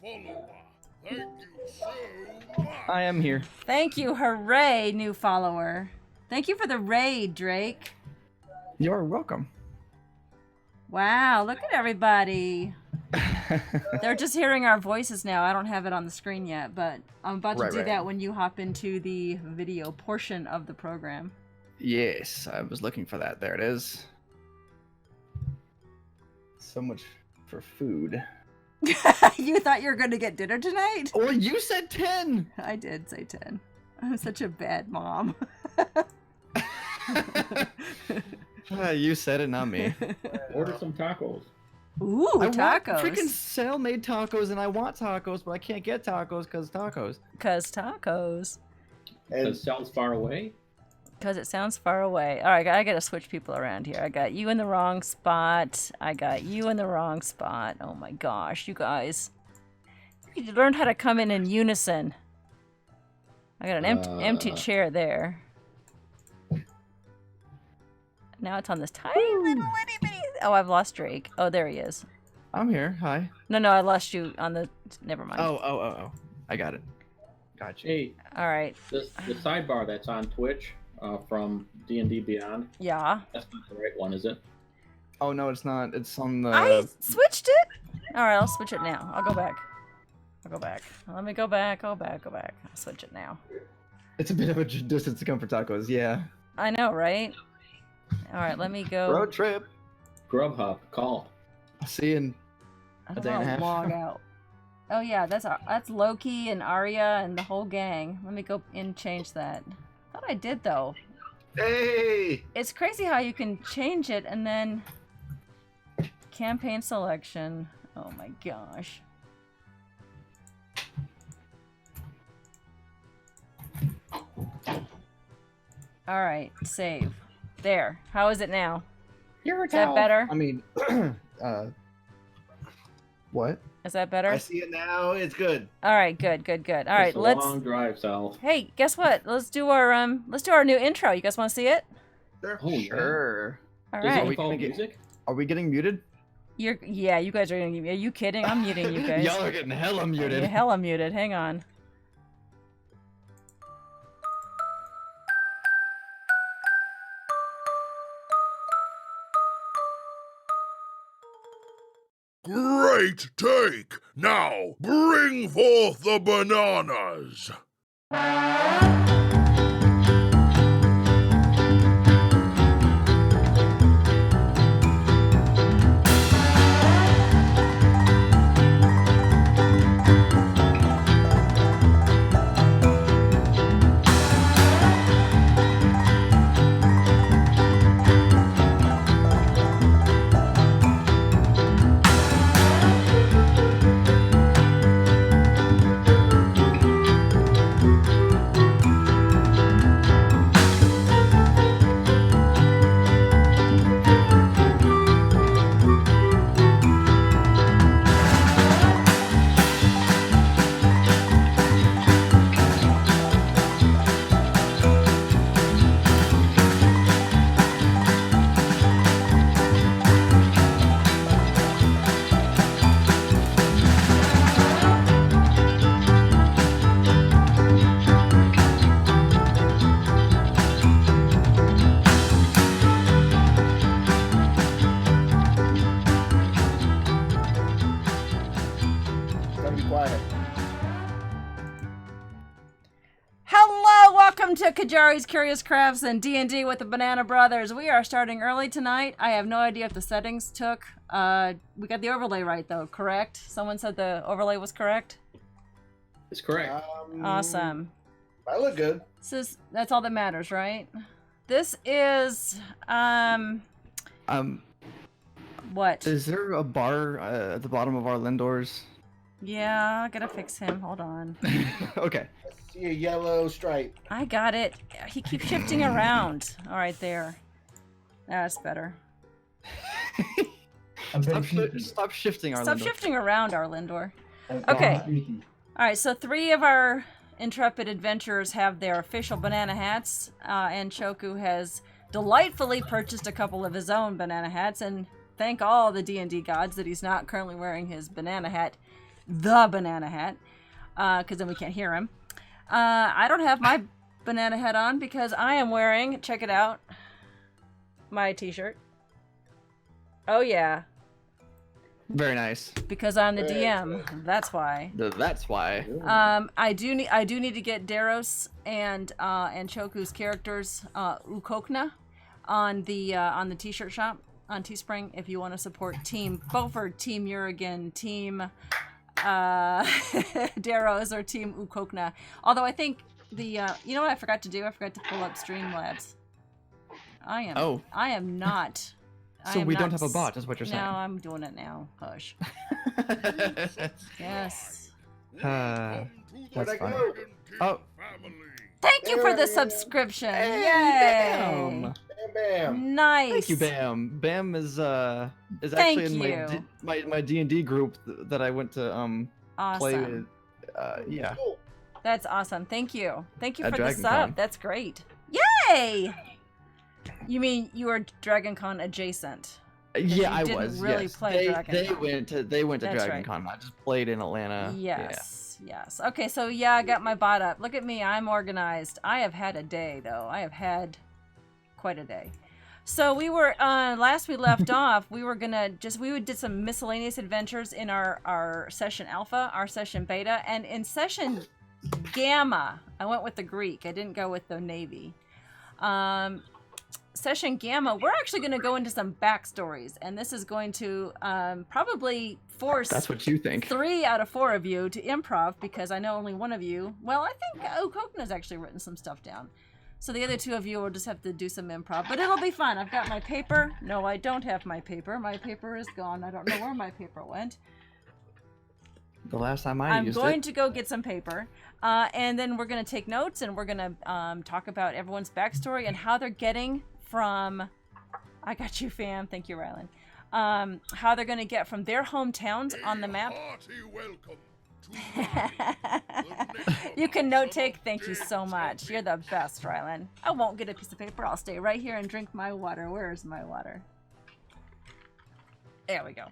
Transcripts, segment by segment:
Thank you so much. I am here. Thank you, hooray, new follower. Thank you for the raid, Drake. You're welcome. Wow, look at everybody. They're just hearing our voices now. I don't have it on the screen yet, but I'm about to do that when you hop into the video portion of the program. Yes, I was looking for that. There it is. So much for food. You thought you were going to get dinner tonight? Well, you said 10! I did say 10. I'm such a bad mom. You said it, not me. Order some tacos. Ooh, I tacos. want freaking Sal made tacos, and I want tacos, but I can't get tacos because tacos. Because tacos. And it sounds far away. Because it sounds far away. All right, I got to switch people around here. I got you in the wrong spot. I got you in the wrong spot. Oh my gosh, you guys. You learned how to come in unison. I got an empty chair there. Now it's on this tiny little itty bitty. Oh, I've lost Drake. Oh, there he is. I'm here. Hi. No, I lost you on the. Never mind. Oh. I got it. Gotcha. Hey. All right. The sidebar that's on Twitch from D&D Beyond. Yeah. That's not the right one, is it? Oh no, it's not. It's on the. I switched it. All right, I'll switch it now. I'll go back. Let me go back. Go back. I'll switch it now. It's a bit of a distance to come for tacos. Yeah. I know, right? All right, let me go. Road trip. Grubhub, call. I'll see you in a day and a half. Log out. Oh yeah, that's Loki and Arya and the whole gang. Let me go in and change that. I thought I did though. Hey! It's crazy how you can change it and then campaign selection. Oh my gosh. All right, save. There. How is it now? Is that better? I mean, what? Is that better? I see it now. It's good. All right, good. All right, It's a let's. long drive, Sal. Hey, guess what? Let's do our new intro. You guys want to see it? Sure. Oh, Sure. All Does right. it follow music? Are we getting muted? You guys are gonna. Are you kidding? I'm muting you guys. Y'all are getting hella muted. You're hella muted. Hang on. Great take! Now, bring forth the bananas! Welcome to Qyjari's Curious Crafts and D&D with the Banana Brothers. We are starting early tonight. I have no idea if the settings took. We got the overlay right, though, correct? Someone said the overlay was correct? It's correct. Awesome. I look good. That's all that matters, right? This is, what? Is there a bar at the bottom of our Lindors? Yeah, I gotta fix him. Hold on. Okay. I see a yellow stripe. I got it. He keeps shifting around. All right, there. That's better. Stop shifting, Arlindor. Stop shifting around, Arlindor. Okay. All right, so 3 of our intrepid adventurers have their official banana hats. Anchoku has delightfully purchased a couple of his own banana hats, and thank all the D&D gods that he's not currently wearing his banana hat. the banana hat, because then we can't hear him. I don't have my banana hat on because I am wearing, check it out, my t-shirt. Oh yeah. Very nice. Because I'm the Very DM. good. That's why. That's why. I do need to get Daros and Anchoku's characters Ukokna on the t-shirt shop on Teespring if you want to support Team Beaufort, Team Urigan, Team Daros, or Team Ukokna. Although I think you know what I forgot to do? I forgot to pull up Streamlabs. I am not. So we don't have a bot, is what you're saying. No, I'm doing it now. Hush. Yes. Where'd That's I fine. go? Oh. Thank you for There the I am. subscription. Hey, Yay. Bam! Bam, bam. Nice. Thank you, Bam. Bam is Thank actually in you. my D&D group that I went to play Awesome. with. Yeah. Cool. That's awesome. Thank you. Thank you At for the Dragon sub. Con. That's great. Yay! You mean you are Dragon Con adjacent? Yeah, you I didn't was. really yes. play they Dragon Con. they went to That's Dragon right. Con. I just played in Atlanta. Yes. Yes. Okay, so yeah, I got my bot up. Look at me. I'm organized. I have had a day, though. I have had quite a day. So we were, last we left off, we were gonna we did some miscellaneous adventures in our session alpha, our session beta, and in session gamma, I went with the Greek. I didn't go with the Navy. Session gamma, we're actually going to go into some backstories, and this is going to probably force That's what you think. 3 out of 4 of you to improv, because I know only one of you, well, I think Ukokna's actually written some stuff down. So the other 2 of you will just have to do some improv, but it'll be fun. I've got my paper. No, I don't have my paper. My paper is gone. I don't know where my paper went. The last time I'm used going it. to go get some paper, and then we're going to take notes, and we're going to talk about everyone's backstory and how they're getting from... I got you, fam. Thank you, Rylan. How they're going to get from their hometowns on the map. Hearty welcome to You can note take. Thank you so much. You're the best, Rylan. I won't get a piece of paper. I'll stay right here and drink my water. Where is my water? There we go.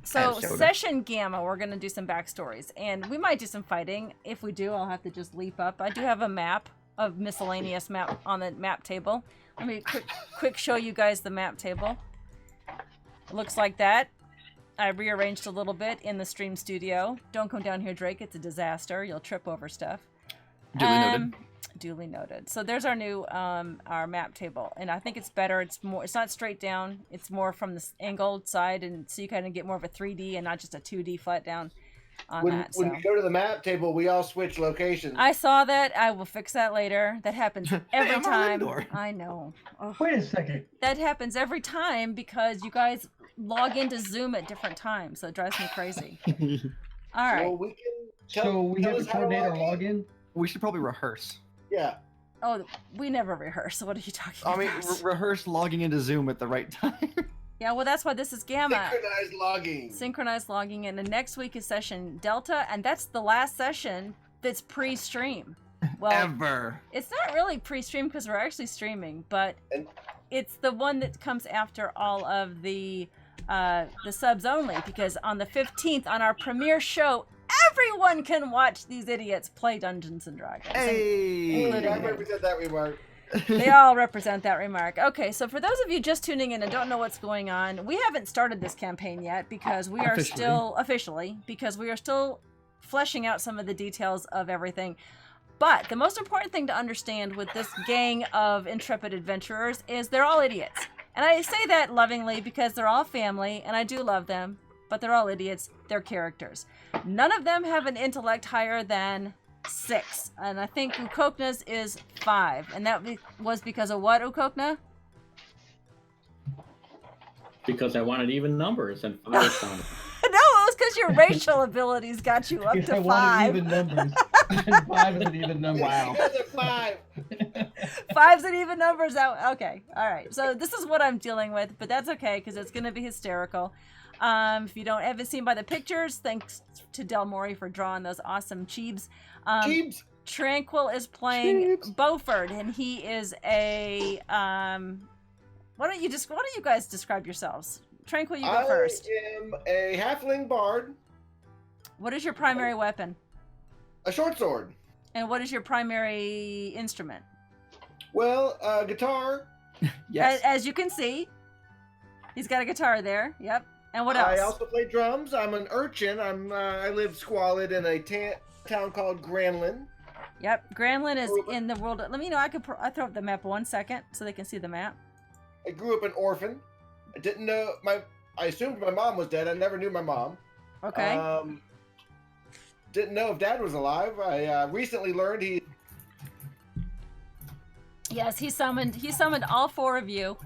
So soda. session gamma, we're gonna do some backstories, and we might do some fighting. If we do, I'll have to just leap up. I do have a map of miscellaneous map on the map table. Let me quick show you guys the map table. It looks like that. I rearranged a little bit in the stream studio. Don't come down here, Drake. It's a disaster. You'll trip over stuff. Duly noted. Duly noted. So there's our new our map table, and I think it's better. It's more. It's not straight down. It's more from the angled side, and so you kind of get more of a 3D and not just a 2D flat down on When that. we So go to the map table, we all switch locations. I saw that. I will fix that later. That happens every I'm time. Lindor. I know. Ugh. Wait a second. That happens every time because you guys log into Zoom at different times, so it drives me crazy. All right. Well, we can tell, So we tell have us to how to coordinate our login? We should probably rehearse. Yeah. Oh, we never rehearse. So what are you talking I about? mean, rehearse logging into Zoom at the right time. Yeah, well, that's why this is Gamma. Synchronized logging. Synchronized logging, and the next week is session Delta, and that's the last session that's pre-stream. Well, Ever. it's not really pre-stream because we're actually streaming, but And- it's the one that comes after all of the subs only, because on the 15th, on our premiere show, everyone can watch these idiots play Dungeons and Dragons. Hey. Including I me. represent that remark. They all represent that remark. Okay, so for those of you just tuning in and don't know what's going on, we haven't started this campaign yet because we are because we are still fleshing out some of the details of everything. But the most important thing to understand with this gang of intrepid adventurers is they're all idiots. And I say that lovingly because they're all family and I do love them, but they're all idiots. They're characters. None of them have an intellect higher than 6, and I think Ukokna's is 5, and that was because of what, Ukokna? Because I wanted even numbers and 5 sounded. No, it was because your racial abilities got you up Because to I 5. wanted even numbers. And 5 is an even number. Wow. 5. 5's an even numbers out. Okay, all right. So this is what I'm dealing with, but that's okay because it's going to be hysterical. If you haven't seen by the pictures, thanks to Del Mori for drawing those awesome cheebs. Jeebs. Tranquil is playing Beaufort, and he is a Why don't you guys describe yourselves? Tranquil, you go first. I am a halfling bard What is your primary weapon? A short sword. And what is your primary instrument? Well, guitar. Yes. As you can see, he's got a guitar there. Yep. And what else? I also play drums. I'm an urchin. I live squalid in a town called Granlin. Yep. Granlin is in the world. Let me know. I throw up the map 1 second so they can see the map. I grew up an orphan. I didn't know I assumed my mom was dead. I never knew my mom. Okay. Didn't know if Dad was alive. I recently learned he. Yes, he summoned all 4 of you.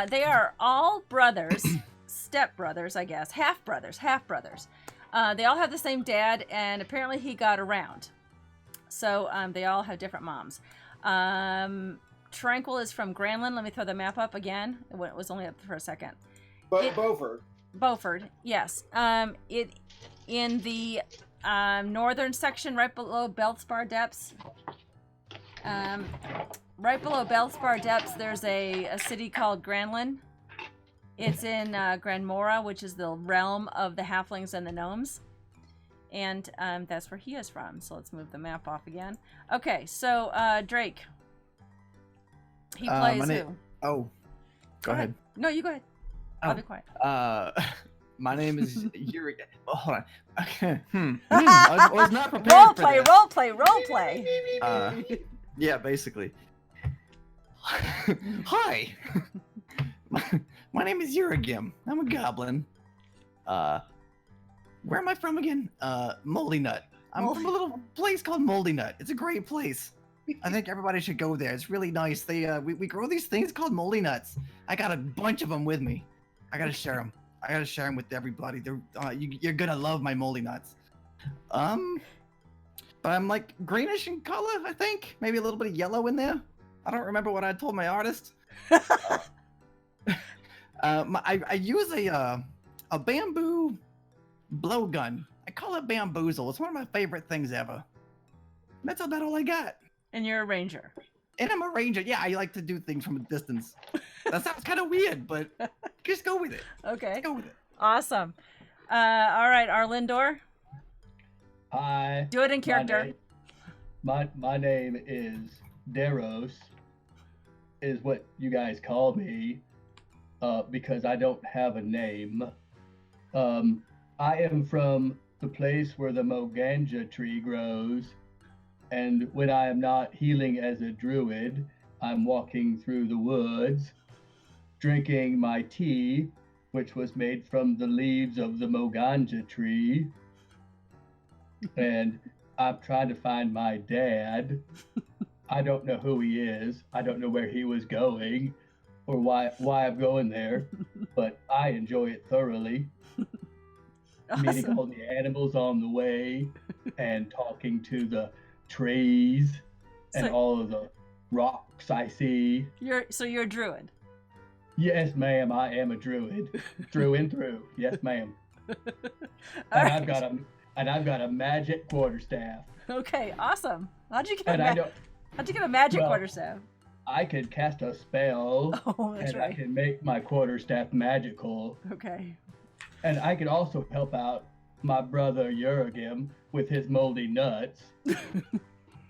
They are all brothers, step brothers, I guess, half brothers. They all have the same dad, and apparently he got around. So they all have different moms. Tranquil is from Granlin. Let me throw the map up again. It was only up for a second. Beaufort. Beaufort, yes. It in the northern section, right below Belspar Depths. Right below Belspar Depths, there's a city called Granlin. It's in Granmora, which is the realm of the halflings and the gnomes. And that's where he is from. So let's move the map off again. Okay, so Drake. He plays who? Oh, go ahead. No, you go ahead. I'll be quiet. My name is Yuri. Oh, hold on. Okay. I was not prepared Role play. Yeah, basically. Hi. My name is Uragim. I'm a goblin. Where am I from again? Moldy Nut. I'm from a little place called Moldy Nut. It's a great place. I think everybody should go there. It's really nice. They we grow these things called moldy nuts. I got a bunch of them with me. I gotta share them. With everybody. They're you're gonna love my moldy nuts. But I'm like greenish in color. I think maybe a little bit of yellow in there. I don't remember what I told my artist. I use a bamboo blowgun. I call it bamboozle. It's one of my favorite things ever. That's about all I got. And you're a ranger. And I'm a ranger. Yeah, I like to do things from a distance. That sounds kind of weird, but just go with it. Okay. Go with it. Awesome. All right, Arlindor. Hi. Do it in character. My name is Deros, is what you guys call me, because I don't have a name. I am from the place where the Moganja tree grows, and when I am not healing as a druid, I'm walking through the woods, drinking my tea, which was made from the leaves of the Moganja tree, and I'm trying to find my dad. I don't know who he is. I don't know where he was going or why I'm going there, but I enjoy it thoroughly. Awesome. Meeting all the animals on the way and talking to the trees and all of the rocks I see. So you're a druid. Yes, ma'am, I am a druid. Through and through. Yes, ma'am. I've got a magic quarterstaff. Okay, awesome. How'd you get a magic well, quarterstaff? I could cast a spell That's and right. I can make my quarterstaff magical. Okay. And I could also help out my brother Uragim with his moldy nuts.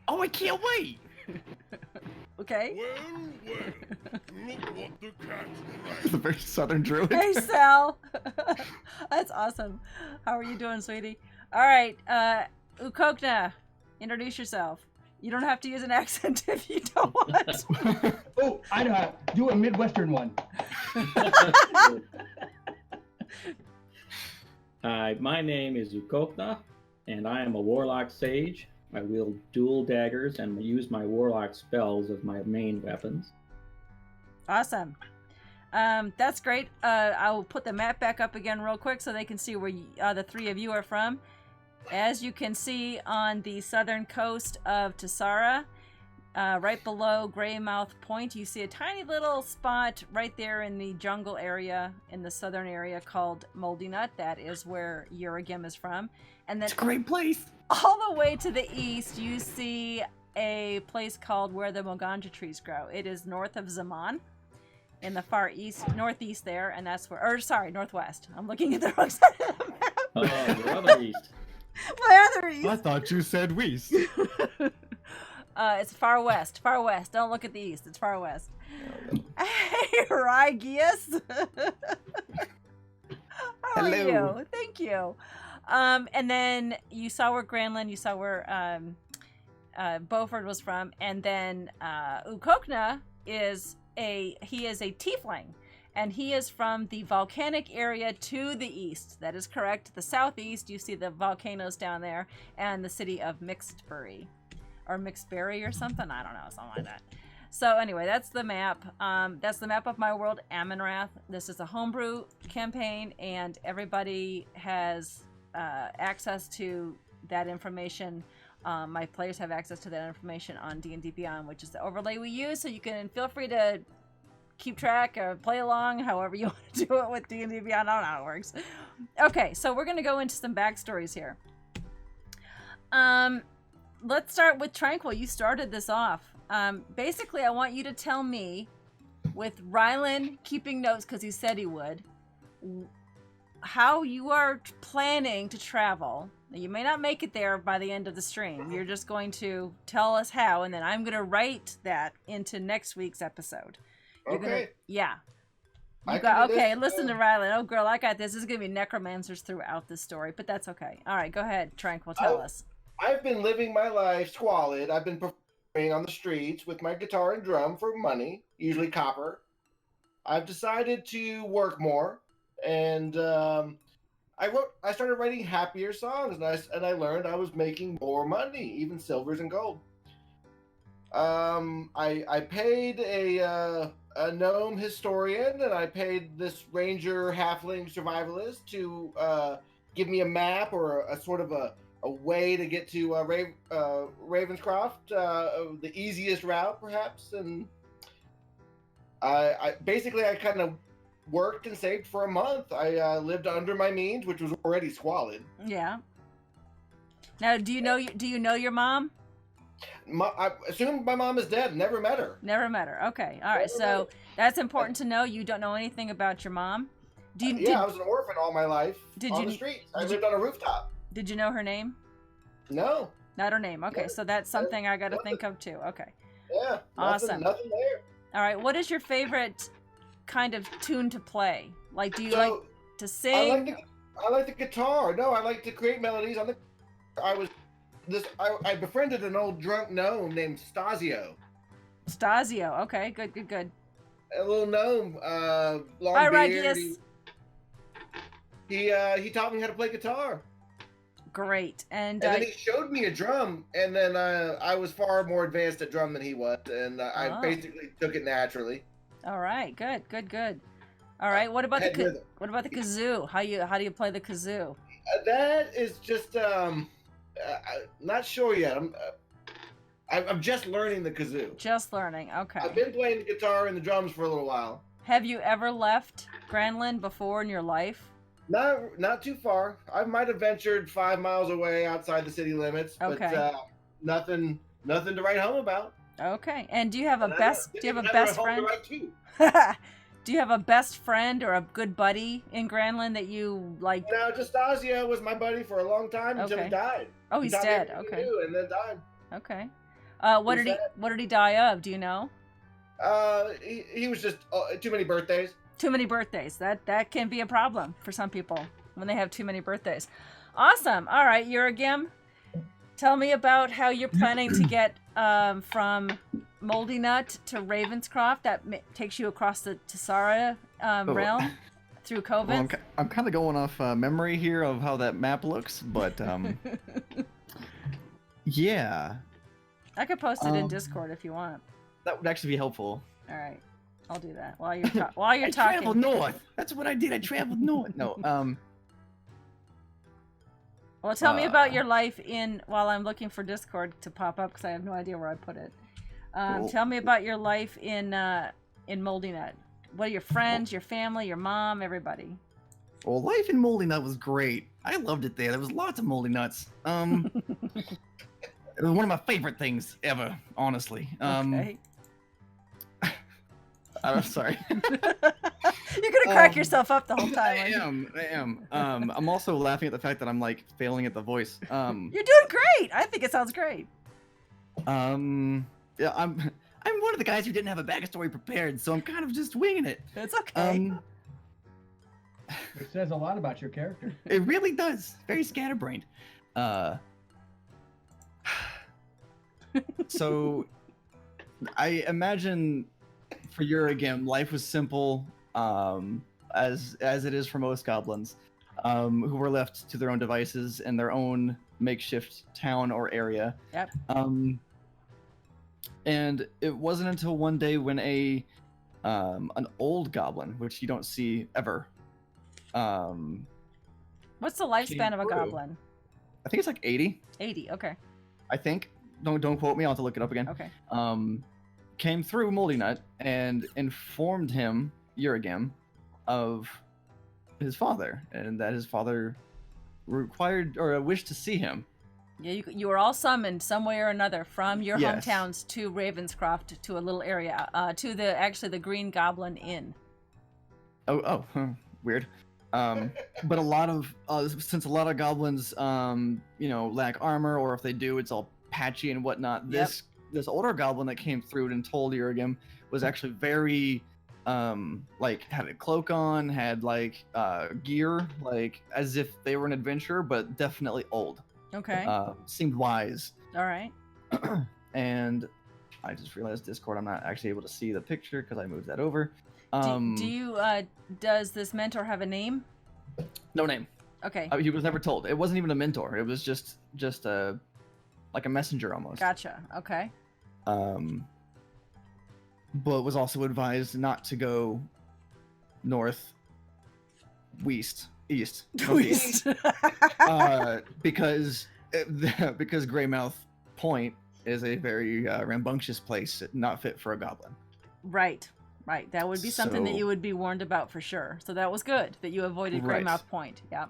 Oh, I can't wait. Okay. Well, look what the cat's It's a very southern druid. Hey, Sal. That's awesome. How are you doing, sweetie? All right, Ukokna, introduce yourself. You don't have to use an accent if you don't want. Oh, I know how. Do a Midwestern one. Hi, my name is Ukokna, and I am a Warlock Sage. I wield dual daggers and use my Warlock spells as my main weapons. Awesome. That's great. I will put the map back up again real quick so they can see where the 3 of you are from. As you can see on the southern coast of Tessara, right below Greymouth Point, you see a tiny little spot right there in the jungle area, in the southern area called Moldy Nut. That is where Uragim is from. And then It's a great place. all the way to the east, you see a place called where the Moganja trees grow. It is north of Zaman, in the far east, northeast there, and that's where, or sorry, northwest. I'm looking at the wrong side of the map. Oh, the other east. My other east. I thought you said west. It's far west. Far west. Don't look at the east. It's far west. Hey, Rygius. How are Hello. you? Thank you. And then you saw where Granlund, you saw where Beaufort was from, and then Ukokna is a tiefling, and he is from the volcanic area to the east. That is correct. The southeast, you see the volcanoes down there, and the city of Mixedbury, or Mixberry or something. I don't know, something like that. So anyway, that's the map. That's the map of my world, Amynrath. This is a homebrew campaign, and everybody has access to that information. My players have access to that information on D&D Beyond, which is the overlay we use. So you can feel free to keep track or play along, however you want to do it with D&D Beyond. I don't know how it works. Okay, so we're going to go into some backstories here. Let's start with Tranquil. You started this off. Basically, I want you to tell me, with Rylan keeping notes because he said he would, how you are planning to travel. You may not make it there by the end of the stream. You're just going to tell us how, and then I'm going to write that into next week's episode. You're Okay. Yeah. I can do Okay, this. listen to Rylan. Oh, girl, I got this. This is going to be necromancers throughout this story, but that's okay. All right, go ahead, Tranquil. Tell us. I've been living my life squalid. I've been performing on the streets with my guitar and drum for money, usually copper. I've decided to work more, and I started writing happier songs, and I learned I was making more money, even silvers and gold. I paid a gnome historian, and I paid this ranger halfling survivalist to give me a map or a sort of a way to get to Ravenscroft, the easiest route, perhaps. And I kind of worked and saved for a month. I lived under my means, which was already squalid. Yeah. Now, do you know your mom? I assume my mom is dead. Never met her. Never met her. Okay. All right. So that's important to know. You don't know anything about your mom. I was an orphan all my life on the streets. I lived on a rooftop. Did you know her name? No. Not her name. Okay. Yeah. So that's something I got to think of too. Okay. Yeah. Awesome. Nothing there. All right. What is your favorite kind of tune to play? Like, do you like to sing? I like the guitar. No, I like to create melodies on the. I befriended an old drunk gnome named Stasio. Stasio. Okay. Good. A little gnome, long Hi, beard. Rygius. He taught me how to play guitar. Great. And then he showed me a drum, and then I was far more advanced at drum than he was, and I basically took it naturally. all right. Good. All right. What about the kazoo? How do you play the kazoo? That is just not sure yet. I'm just learning the kazoo. Just learning. Okay. I've been playing the guitar and the drums for a little while. Have you ever left Granlund before in your life? Not too far. I might have ventured 5 miles away outside the city limits, Okay. but nothing to write home about. Okay. And do you have a And best? I Do you have a never best home to friend? write to. Do you have a best friend or a good buddy in Granlund that you like? Now, Justasio was my buddy for a long time until Okay. he died. Oh, He he's taught me dead. everything Okay. he knew and then died. Okay. What He's did he die of? Do you know? He was just too many birthdays. Too many birthdays. That can be a problem for some people when they have too many birthdays. Awesome. All right, Uragim, tell me about how you're planning to get from Moldy Nut to Ravenscroft. That takes you across the Tessara realm through Covent. Well, I'm kind of going off memory here of how that map looks, but yeah, I could post it in Discord if you want. that would actually be helpful. All right, I'll do that while you're while you're I talking. traveled north. That's what I did. I traveled north. No, Well, tell me about your life while I'm looking for Discord to pop up because I have no idea where I put it. Cool. Tell me about your life in Moldy Nut. What are your friends, your family, your mom, everybody? Well, life in Moldy Nut was great. I loved it there. There was lots of moldy nuts. It was one of my favorite things ever, honestly. Okay. I'm sorry. You're gonna crack yourself up the whole time. I am. I'm also laughing at the fact that I'm like failing at the voice. You're doing great. I think it sounds great. Yeah, I'm one of the guys who didn't have a backstory prepared, so I'm kind of just winging it. It's okay. It says a lot about your character. It really does. Very scatterbrained. So I imagine for Uragim, life was simple, as it is for most goblins, who were left to their own devices in their own makeshift town or area. Yep. And it wasn't until one day when an old goblin, which you don't see ever. What's the lifespan of a through. goblin? I think it's like 80. 80. Okay. I think. Don't quote me. I'll have to look it up again. Okay. Came through Moldy Nut and informed him, Uragim, of his father, and that his father required or wished to see him. Yeah, you were all summoned some way or another from your Yes. hometowns to Ravenscroft, to a little area, to the Green Goblin Inn. Oh, weird. But a lot of since a lot of goblins, lack armor, or if they do, it's all patchy and whatnot. This older goblin that came through and told Uragim was actually very, had a cloak on, had gear, as if they were an adventurer, but definitely old. Okay. Seemed wise. All right. And I just realized Discord, I'm not actually able to see the picture because I moved that over. Does this mentor have a name? No name. Okay. He was never told. It wasn't even a mentor. It was just a messenger almost. Gotcha. Okay. But was also advised not to go north, east, northeast, because Greymouth Point is a very rambunctious place, not fit for a goblin. Right. That would be something that So- you would be warned about for sure. So that was good that you avoided Right. Greymouth Point. Yeah.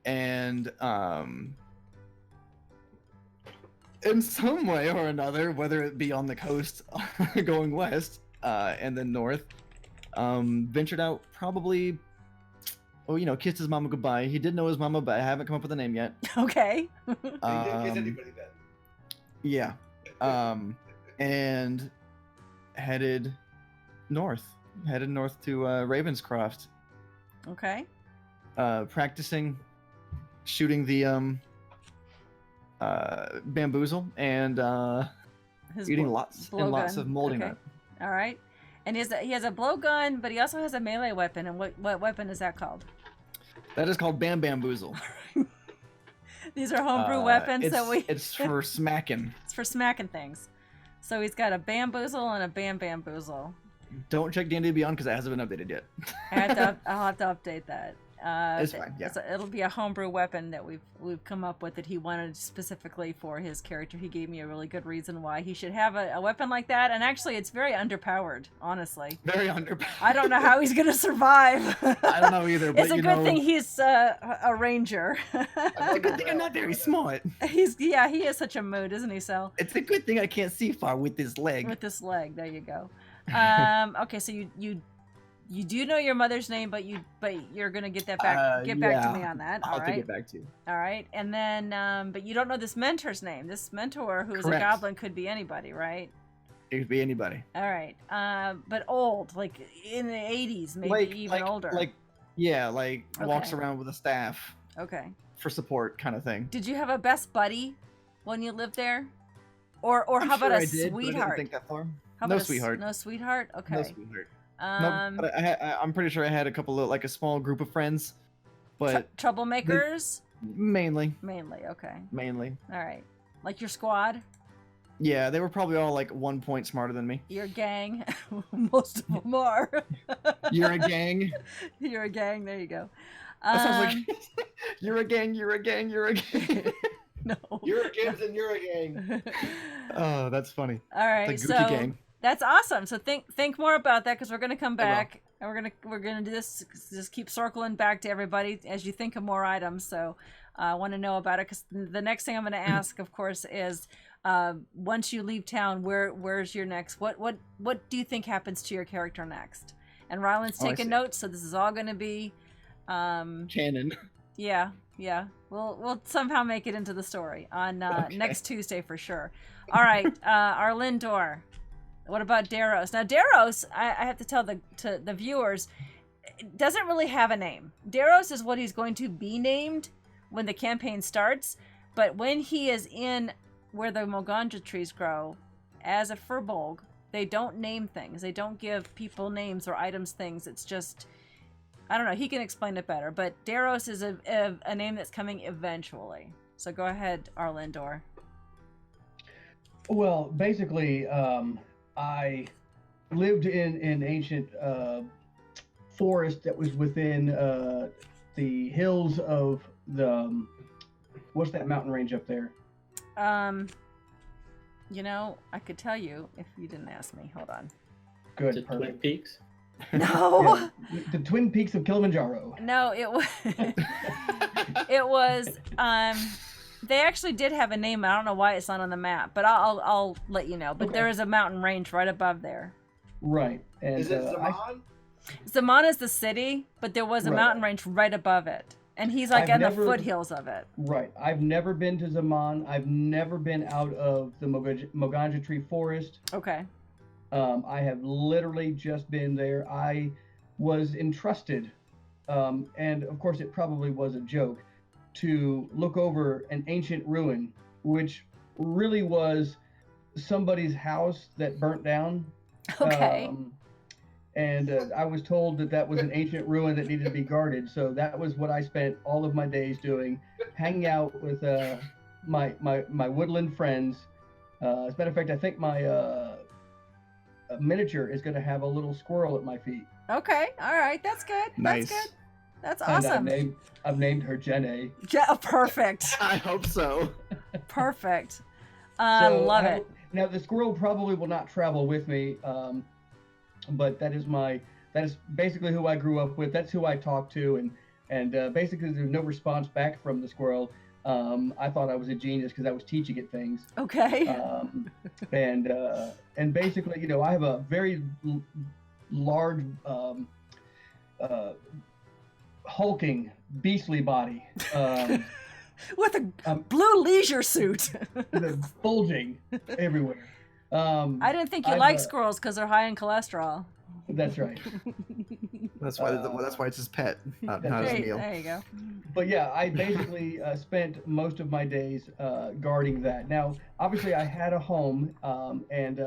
And in some way or another, whether it be on the coast going west and then north, ventured out, probably kissed his mama goodbye. He did know his mama, but I haven't come up with a name yet. Okay. He didn't kiss anybody then. Yeah. And headed north to Ravenscroft, Okay. practicing shooting the bamboozle and His eating blo- lots and lots blowgun. of moldy Okay. nut. All right. And he has a blowgun, but he also has a melee weapon. And what weapon is that called? That is called bamboozle. These are homebrew weapons. It's for smacking. It's for smacking things. So he's got a bamboozle and a bamboozle. Don't check D&D Beyond because it hasn't been updated yet. I'll have to update that. It's fine, yeah. It'll be a homebrew weapon that we've come up with that he wanted specifically for his character. He gave me a really good reason why he should have a weapon like that, and actually it's very underpowered, honestly. Very underpowered. I don't know how he's gonna survive. I don't know either, but It's a good thing he's a ranger. It's a good thing I'm not very smart. He is such a mood, isn't he, Sel? It's a good thing I can't see far with this leg. With this leg, there you go. Okay, so you do know your mother's name, but you're gonna get that back. Get back to me on that. I'll All have to right. get back to you. All right, and then but you don't know this mentor's name. This mentor, who is a Correct. goblin, could be anybody, right? It could be anybody. All right, but old, like in the 80s, maybe even older. Walks Okay. around with a staff Okay. for support, kind of thing. Did you have a best buddy when you lived there, or I'm how about sure a I did, but I didn't sweetheart? think that far. How No about sweetheart. No sweetheart. Okay. No sweetheart. No, Um, but I'm pretty sure I had a couple of a small group of friends, but troublemakers. mainly. Okay. All right. Like your squad, Yeah, they were probably all 1 point smarter than me. your gang. Most of them are. You're a gang. You're a gang. There you go. That sounds like you're a gang. You're a gang. You're a gang. No. You're a gang and you're a gang. Oh, that's funny. All right. The Gucci So gang. that's awesome. So think more about that, because we're gonna come I will. back and we're gonna do this. Just keep circling back to everybody as you think of more items. So I want to know about it, because the next thing I'm going to ask, of course, is once you leave town, where's your next? What do you think happens to your character next? and Ryland's Oh, I taking see. notes, so this is all going to be, Canon. yeah. We'll somehow make it into the story on Okay. next Tuesday for sure. All right, Arlindor. What about Daros? Now, Daros, I have to tell the viewers, doesn't really have a name. Daros is what he's going to be named when the campaign starts, but when he is in where the Moganja trees grow, as a furbolg, they don't name things. They don't give people names or items things. It's just, I don't know. He can explain it better. But Daros is a name that's coming eventually. So go ahead, Arlindor. Well, basically, I lived in an ancient forest that was within the hills of the what's that mountain range up there? You know, I could tell you if you didn't ask me. Hold on. Good, Is it Twin perfect. Peaks? No. Yeah, the Twin Peaks of Kilimanjaro. No, it was it was they actually did have a name. I don't know why it's not on the map, but I'll let you know. But Okay. there is a mountain range right above there. Right. And Is it I- Zaman? Zaman is the city, but there was a Right. mountain range right above it. And he's like I've in never- the foothills of it. Right. I've never been to Zaman. I've never been out of the Moganja Tree Forest. Okay. I have literally just been there. I was entrusted, and of course it probably was a joke, to look over an ancient ruin, which really was somebody's house that burnt down. Okay. And I was told that that was an ancient ruin that needed to be guarded. So that was what I spent all of my days doing, hanging out with my woodland friends. As a matter of fact, I think my miniature is going to have a little squirrel at my feet. Okay. All right. That's good. Nice. That's good. That's And awesome. I've named her Jenny. Yeah, perfect. I hope so. Perfect. I love it. Now the squirrel probably will not travel with me, but that is basically who I grew up with. That's who I talk to, and basically there's no response back from the squirrel. I thought I was a genius because I was teaching it things. Okay. And basically, you know, I have a very large, hulking, beastly body, With a blue leisure suit. bulging everywhere. I didn't think you I've, liked squirrels because they're high in cholesterol. That's right. That's why it's his pet, not his There, meal. there you go. But yeah, I basically spent most of my days guarding that. Now, obviously, I had a home, and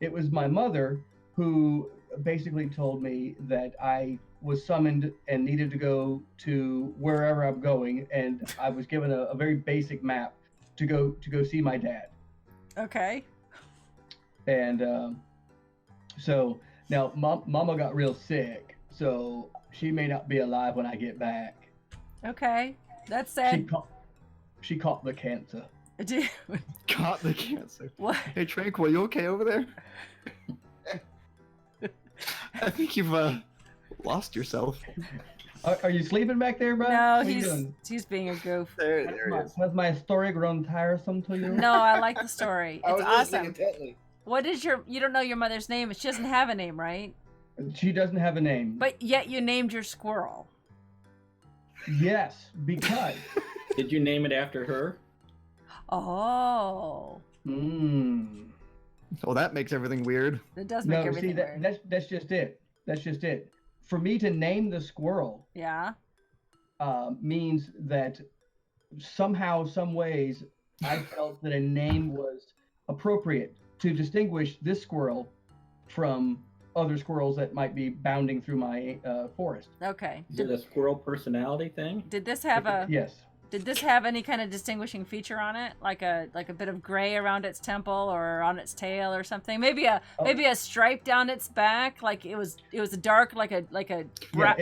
it was my mother who basically told me that I was summoned and needed to go to wherever I'm going, and I was given a very basic map to go see my dad. Okay. And so now Mama got real sick, so she may not be alive when I get back. Okay. That's She sad. she caught the cancer. Caught the cancer. What? Hey, Tranquil, you okay over there? I think you've lost yourself. Are you sleeping back there, bro? No, What are you doing? he's being a goof. There Has my story grown tiresome to you? No, I like the story. I It's was listening awesome. intently. What is you don't know your mother's name. She doesn't have a name, right? She doesn't have a name. But yet you named your squirrel. Yes, because. Did you name it after her? Oh. Oh, that makes everything weird. It does make No, everything see, weird. that's just it. That's just it. For me to name the squirrel Yeah. means that somehow, some ways, I felt that a name was appropriate to distinguish this squirrel from other squirrels that might be bounding through my forest. Okay. Is it a squirrel personality thing? Did this have a Yes. Did this have any kind of distinguishing feature on it, like a bit of gray around its temple or on its tail or something? Maybe a stripe down its back, like it was a dark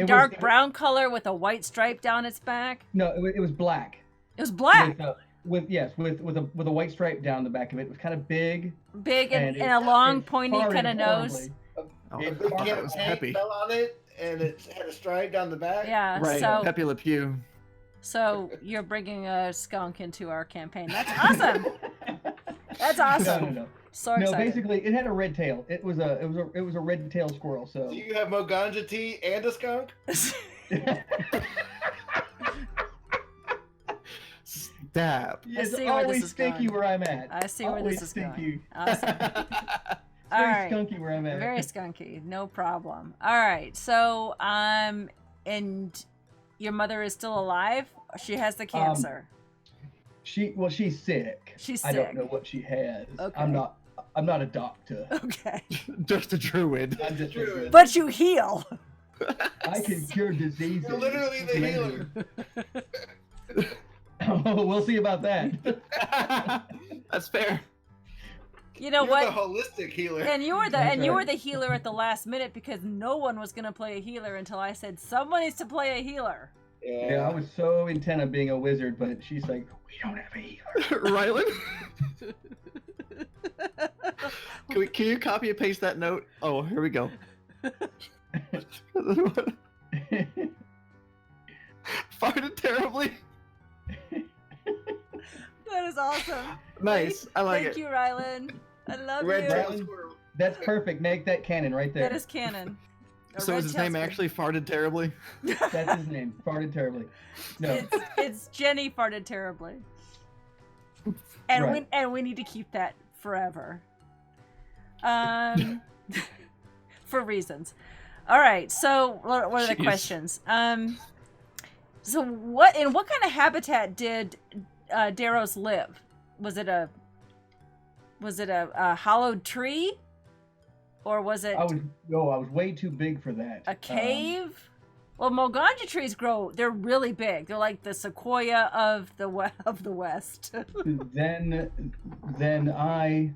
dark brown color with a white stripe down its back. No, it was black. It was black, With a white stripe down the back of it. It was kind of big. big and it- a long it pointy farted kind of nose. horribly. Oh, A It big was can that of was paint peppy. fell on it, and it had a stripe down the back. Yeah. Right, So Pepe Le Pew. so you're bringing a skunk into our campaign. That's awesome. That's awesome. No. So No, excited. basically, it had a red tail. It was a red tailed squirrel. So Do you have Moganja tea and a skunk? Stab. it's see where this always is stinky going. where I'm at. I see where always this is stinky. going. Awesome. It's All very right. skunky where I'm at. Very skunky. No problem. All right. So, and your mother is still alive? She has the cancer. She's sick. She's I don't sick. know what she has. Okay. I'm not a doctor. Okay. Just a druid. I'm just a druid. But you heal. I can cure diseases. You're literally the healer. Oh, we'll see about that. That's fair. You know You're what? the holistic healer. And you were That's you were right. the healer at the last minute because no one was gonna play a healer until I said someone needs to play a healer. Yeah, I was so intent on being a wizard, but she's like, we don't have a healer. Rylan? Can you copy and paste that note? Oh, here we go. Farted terribly. That is awesome. Nice. I like Thank it. you, Rylan. I love Red you. tail Rylan? squirrel. That's perfect. Make that canon right there. That is canon. A So is his red-tailed name actually farted terribly? That's his name. Farted terribly. No. It's Jenny farted terribly. And Right. we need to keep that forever. For reasons. All right. So what are the Jeez. questions? So what kind of habitat did Daros live? Was it a hollowed tree, or was it I was way too big for that. a cave? Well, Moganja trees grow. They're really big. They're like the sequoia of the West. Then I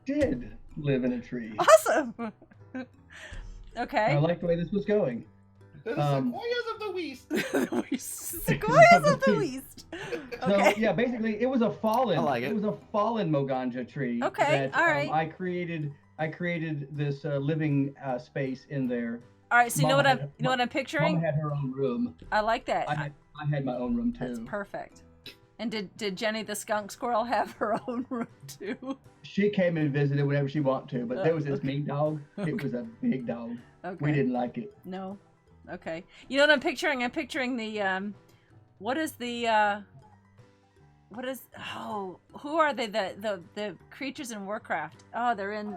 did live in a tree. Awesome. I Okay. like the way this was going. The sequoias of the West. Sequoias of the West. So Okay. yeah, basically it was a fallen. I like it. It was a fallen Moganja tree. Okay, That, all right. I created this living space in there. All right. So you know Mama what I'm had- Mom Mom had her own room. I like that. I had my own room too. That's perfect. And did Jenny the skunk squirrel have her own room too? She came and visited whenever she wanted to, but there was this Okay. mean dog. It was a big dog. Okay. We didn't like it. No. Okay. You know what I'm picturing? I'm picturing the what is who are they? The creatures in Warcraft. Oh, they're in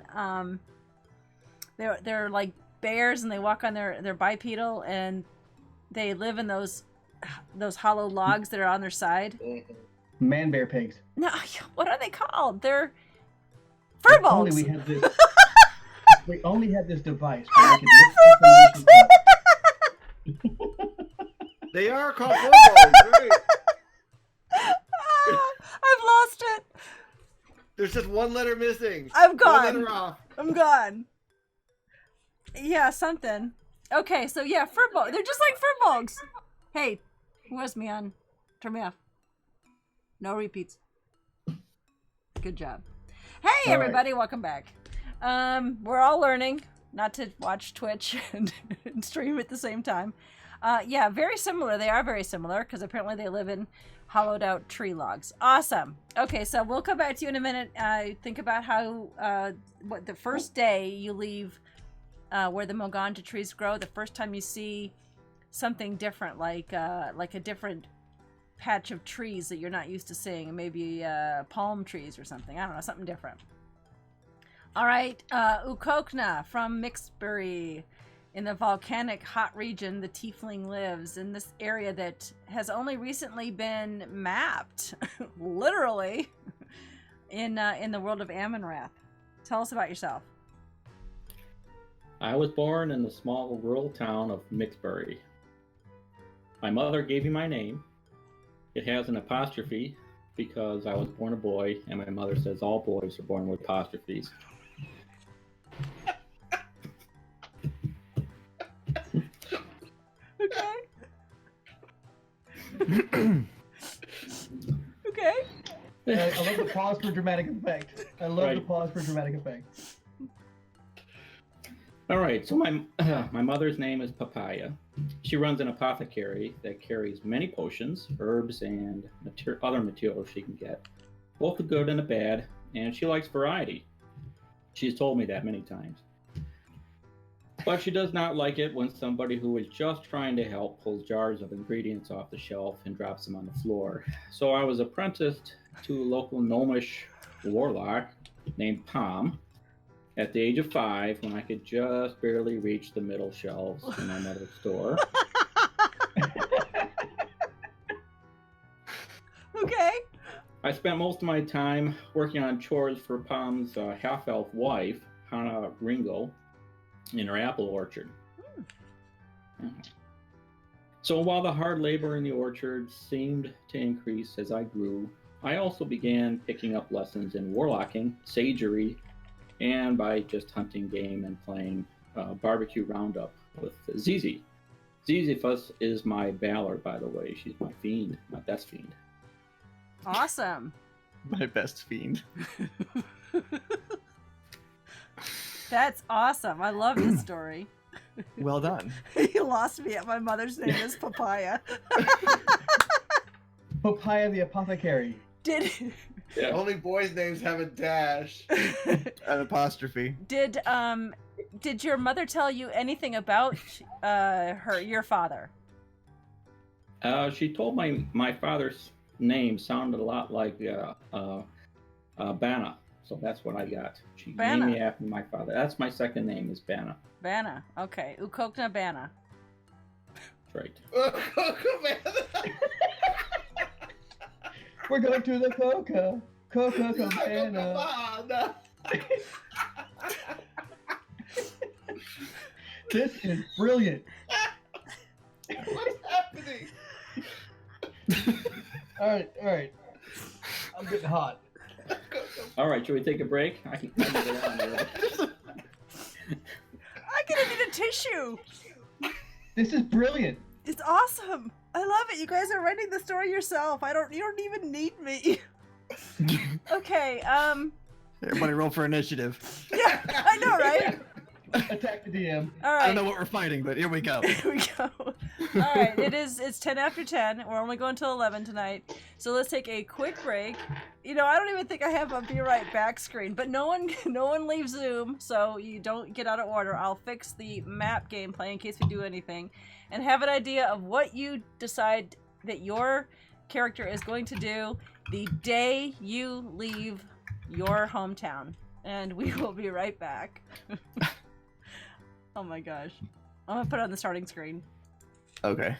they're like bears and they walk on their bipedal and they live in those hollow logs that are on their side. Man bear pigs. No, what are they called? They're If only furbolgs. we had this. We only had this device where we could look information up. They are called furbolgs, right? I've lost it. There's just one letter missing. I'm One gone. letter off. I'm gone. Yeah, something. Okay, so yeah, furball. They're just like furbolgs. Hey, who has me on? Turn me off. No repeats. Good job. Hey, All right. everybody, welcome back. We're all learning not to watch Twitch and stream at the same time. Yeah, very similar. They are very similar because apparently they live in hollowed out tree logs. Awesome. Okay, so we'll come back to you in a minute. Think about how what the first day you leave where the Moganja trees grow. The first time you see something different, like a different patch of trees that you're not used to seeing, maybe palm trees or something. I don't know, something different. All right, Ukokna from Mixbury. In the volcanic hot region, the Tiefling lives in this area that has only recently been mapped, literally, in the world of Amynrath. Tell us about yourself. I was born in the small rural town of Mixbury. My mother gave me my name. It has an apostrophe because I was born a boy, and my mother says all boys are born with apostrophes. Okay. Okay. I love the pause for dramatic effect. I love the Right. pause for dramatic effect. All right, so my mother's name is Papaya. She runs an apothecary that carries many potions, herbs, and other materials she can get. both a good and a bad, and she likes variety. She's told me that many times. But she does not like it when somebody who is just trying to help pulls jars of ingredients off the shelf and drops them on the floor. So I was apprenticed to a local gnomish warlock named Palm at the age of 5 when I could just barely reach the middle shelves in my mother's store. Okay. I spent most of my time working on chores for Palm's half-elf wife, Hannah Ringo, in her apple orchard. So while the hard labor in the orchard seemed to increase as I grew, I also began picking up lessons in warlocking, sagery, and by just hunting game and playing barbecue roundup with Zizi. Ziziphus is my Valor, by the way. She's my fiend, my best fiend. Awesome. My best fiend. That's awesome. I love this story. Well done. You lost me at my mother's name is Papaya. Papaya the Apothecary. Did Yeah. Only boys' names have a dash. An apostrophe. did your mother tell you anything about your father? She told my father's name sounded a lot like Bana, so that's what I got. She Bana. named me after my father. That's my second name is Bana. Bana. Okay. Ukokna Bana. That's right. We're going to the Coca Cabana. This is brilliant. What's happening? All right. I'm getting hot. All right, should we take a break? I can go on there. I'm gonna need a tissue. This is brilliant. It's awesome. I love it. You guys are writing the story yourself. You don't even need me. Okay, Everybody roll for initiative. yeah, I know, right? Attack the DM. All I don't right. know what we're fighting, but here we go. Here we go. All right, it's 10 after 10. We're only going till 11 tonight. So let's take a quick break. You know, I don't even think I have a Be Right Back screen, but no one leaves Zoom, so you don't get out of order. I'll fix the map gameplay in case we do anything, and have an idea of what you decide that your character is going to do the day you leave your hometown. And we will be right back. Oh my gosh. I'm gonna put it on the starting screen. Okay.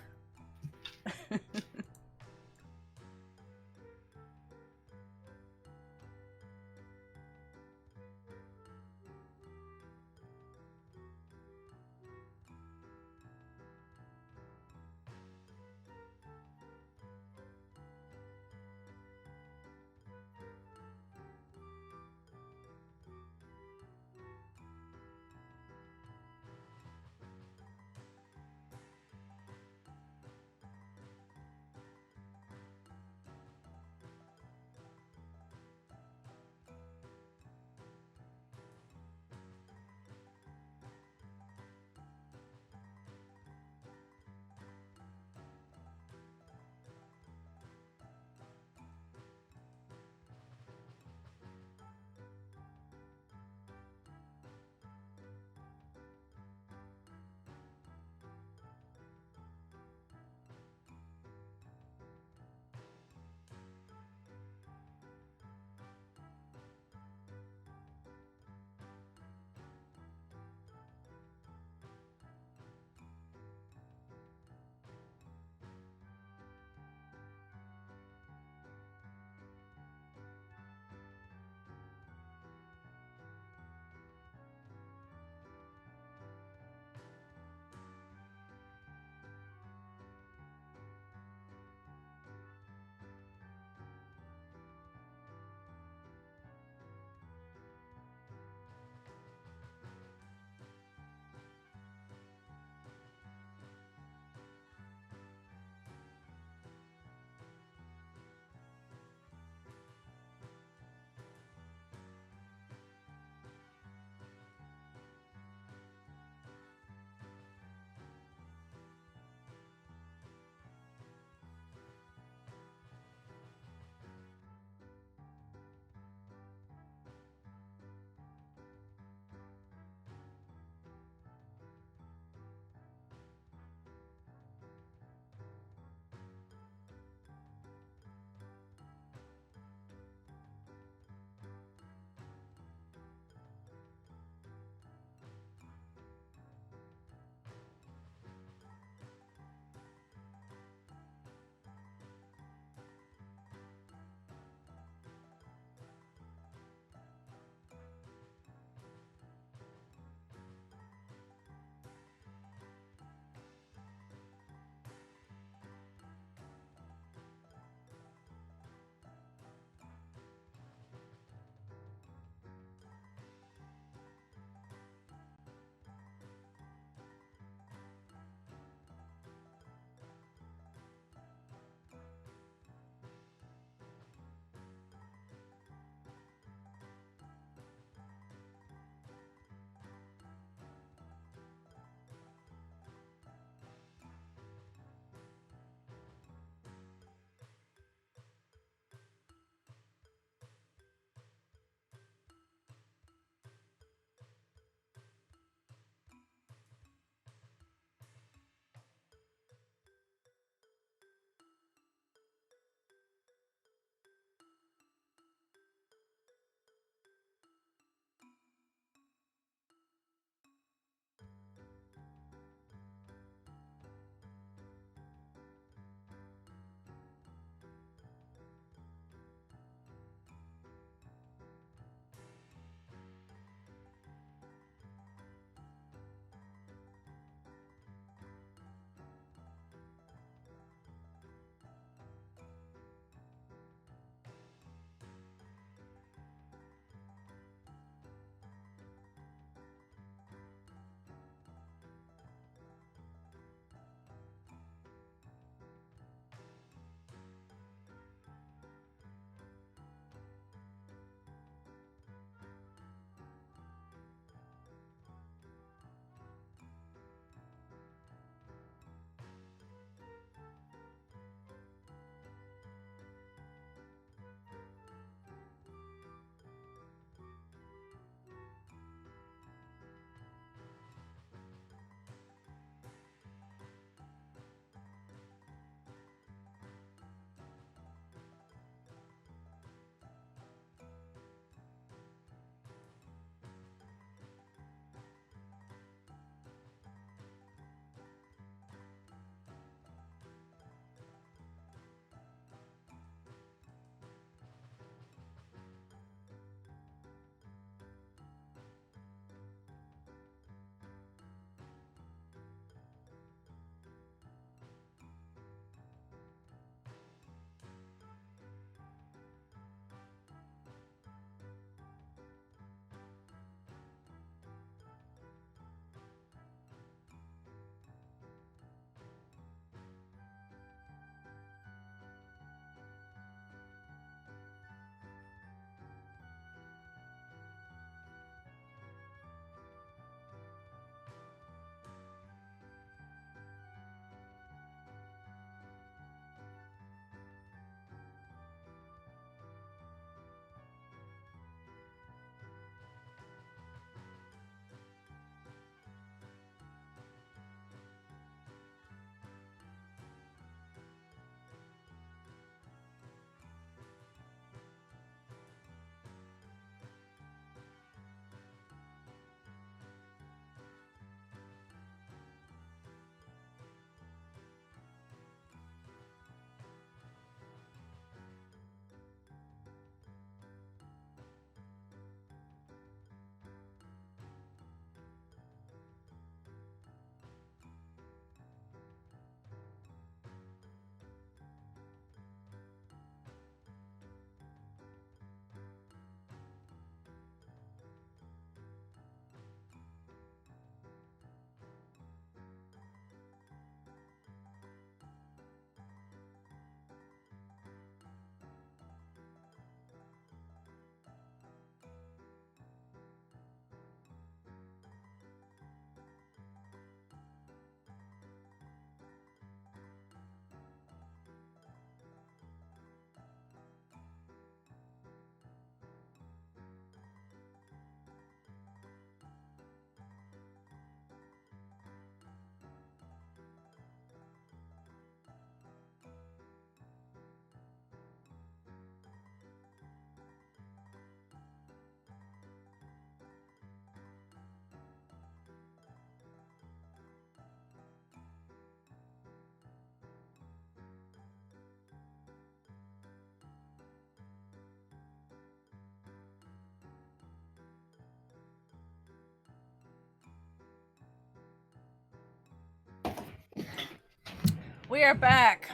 We are back.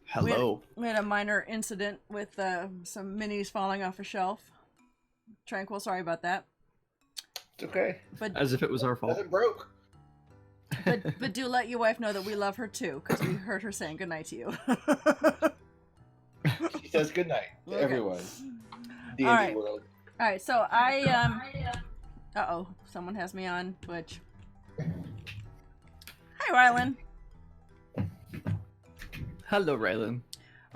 Hello. We had a minor incident with some minis falling off a shelf. Tranquil, sorry about that. It's okay. But As if it was our fault. Nothing broke. but do let your wife know that we love her too, because we heard her saying goodnight to you. She says good night to Okay. everyone. D&D All right. world. All right, so I uh-oh, someone has me on Twitch. Hi, Rylan. Hello, Raylan.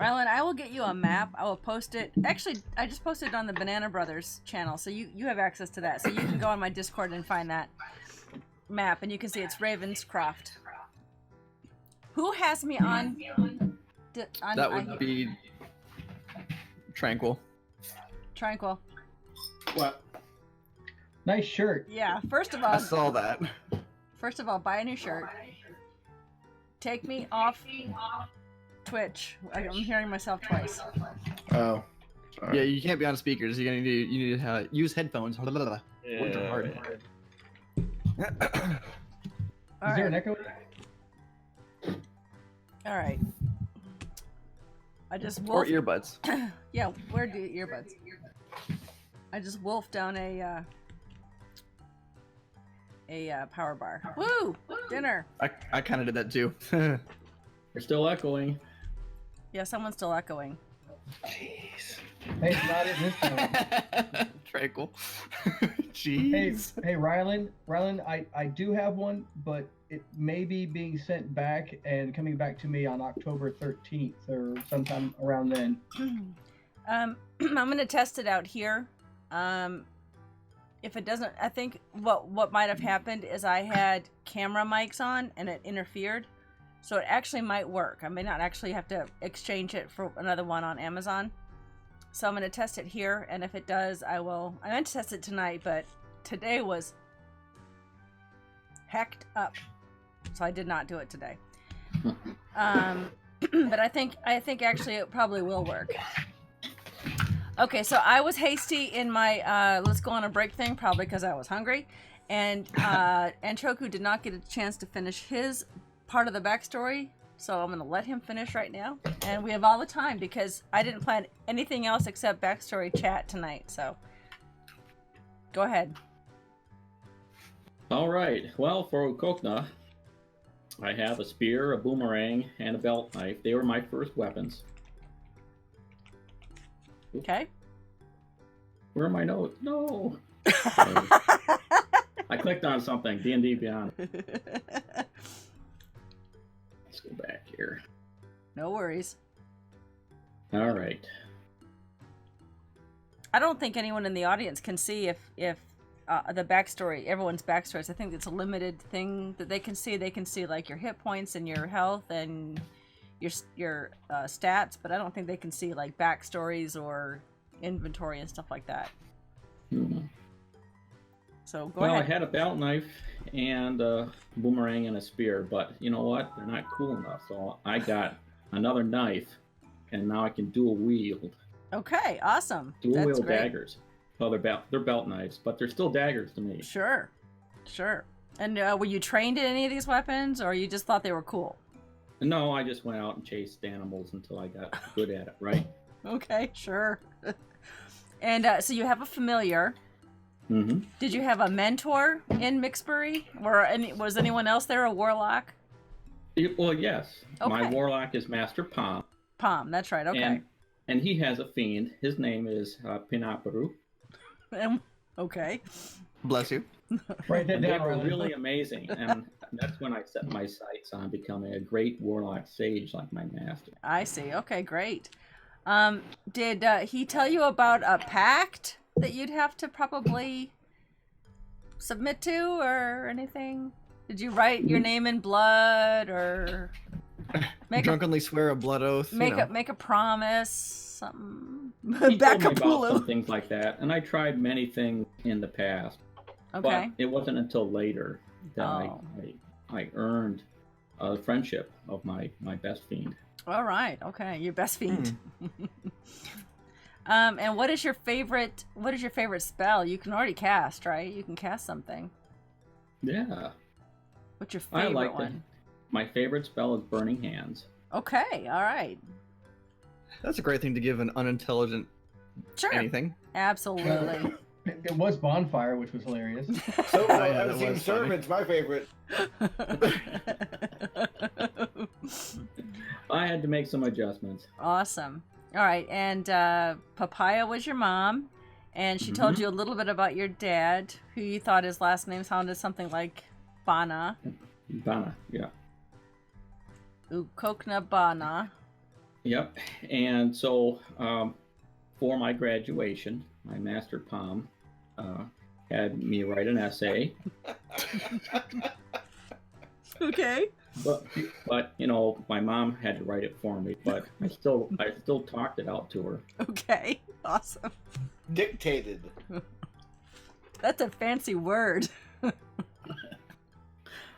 Rylan, I will get you a map. I will post it. Actually, I just posted it on the Banana Brothers channel, so you have access to that. So you can go on my Discord and find that map, and you can see it's Ravenscroft. Who has me on? That would be Tranquil. Tranquil. What? Nice shirt. Yeah. First of I all, saw that. buy a new shirt. Take me off Twitch. I'm hearing myself twice. Oh. Yeah, you can't be on speakers. You need to use headphones. Words are hard. Is there an echo? All right. I just Or wolfed. earbuds. Yeah, where do earbuds? I just wolfed down a power bar. Woo! Dinner. I kind of did that too. You're still echoing. Yeah, someone's still echoing. Jeez. Hey, it's not it this time. Tranquil. Hey, Jeez. hey, Rylan, I do have one, but it may be being sent back and coming back to me on October 13th or sometime around then. I'm gonna test it out here. If it doesn't, I think what might have happened is I had camera mics on and it interfered, so it actually might work. I may not actually have to exchange it for another one on Amazon. So I'm gonna test it here, and if it does, I will. I meant to test it tonight, but today was hecked up, so I did not do it today. But I think actually it probably will work. Okay, so I was hasty in my let's go on a break thing, probably because I was hungry, and Anchoku did not get a chance to finish his part of the backstory, so I'm gonna let him finish right now, and we have all the time because I didn't plan anything else except backstory chat tonight. So go ahead. All right. Well, for Kokna, I have a spear, a boomerang, and a belt knife. They were my first weapons. Okay. Where are my notes? No. I clicked on something. D&D Beyond. Let's go back here. No worries. All right. I don't think anyone in the audience can see if the backstory, everyone's backstories. I think it's a limited thing that they can see. They can see like your hit points and your health and your stats, but I don't think they can see like backstories or inventory and stuff like that. So go Well, ahead. I had a belt knife and a boomerang and a spear, but you know what? They're not cool enough. So I got another knife, and now I can dual wield. Okay, awesome. Dual That's wield great. daggers. Well, they're belt knives, but they're still daggers to me. Sure. And were you trained in any of these weapons, or you just thought they were cool? No, I just went out and chased animals until I got good at it, right? Okay, sure. And so you have a familiar. Mm-hmm. Did you have a mentor in Mixbury? Or was anyone else there a warlock? Well, yes. My Okay. warlock is Master Palm. Palm, that's right, okay. And he has a fiend. His name is Pinaparu. Okay. Bless you. Write that And they down, were Rylan. really amazing. And that's when I set my sights on becoming a great warlock sage like my master. I see. Okay, great. Did he tell you about a pact that you'd have to probably submit to or anything? Did you write your name in blood or Drunkenly swear a blood oath. make a promise? Something. He told me about some Backapulu. things like that. And I tried many things in the past. Okay. But it wasn't until later that Oh. I earned a friendship of my best fiend. All right. Okay. Your best fiend. And what is your favorite spell? You can already cast, right? You can cast something. Yeah. What's your I favorite like one? My favorite spell is Burning Hands. Okay, all right. That's a great thing to give an unintelligent Sure. anything. Absolutely. It was Bonfire, which was hilarious. So Yeah, I've that seen was funny. Servant's my favorite. I had to make some adjustments. Awesome. All right, and Papaya was your mom, and she told you a little bit about your dad, who you thought his last name sounded something like Bana. Bana, yeah. Ukokna Bana. Yep. And so for my graduation, my master Pom had me write an essay. Okay. But you know, my mom had to write it for me, but I still talked it out to her. Okay. Awesome. Dictated. That's a fancy word.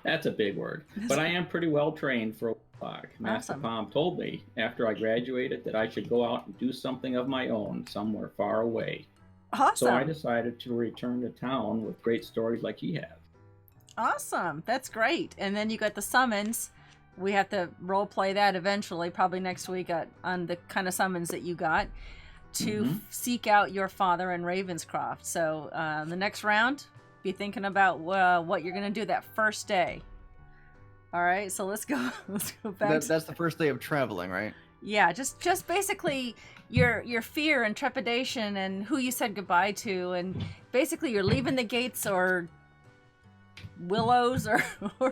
That's a big word. But I am pretty well trained for a Warlock. Master Awesome. Pom told me after I graduated that I should go out and do something of my own somewhere far away. Awesome. So I decided to return to town with great stories like he has. Awesome. That's great. And then you got the summons. We have to role play that eventually, probably next week on the kind of summons that you got to seek out your father in Ravenscroft. So the next round, be thinking about what you're going to do that first day. All right. So let's go back. That's the first day of traveling, right? Yeah, just basically your fear and trepidation and who you said goodbye to, and basically you're leaving the gates or willows or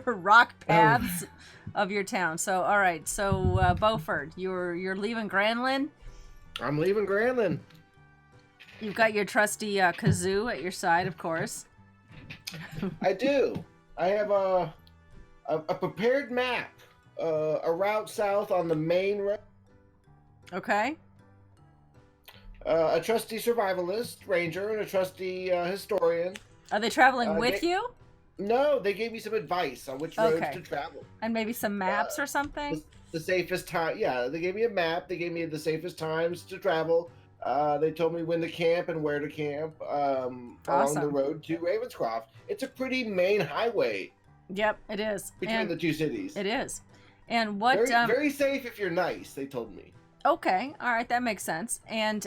rock paths of your town. So all right, so Beaufort, you're leaving Granlin. I'm leaving Granlin. You've got your trusty kazoo at your side, of course. I do. I have a prepared map, a route south on the main road. Okay. A trusty survivalist ranger and a trusty historian. Are they traveling with you? No, they gave me some advice on which roads to travel. And maybe some maps or something? The safest time. Yeah, they gave me a map. They gave me the safest times to travel. They told me when to camp and where to camp along the road to Ravenscroft. It's a pretty main highway. Yep, it is. Between the two cities. It is. And what... Very safe if you're nice, they told me. Okay, all right, that makes sense. And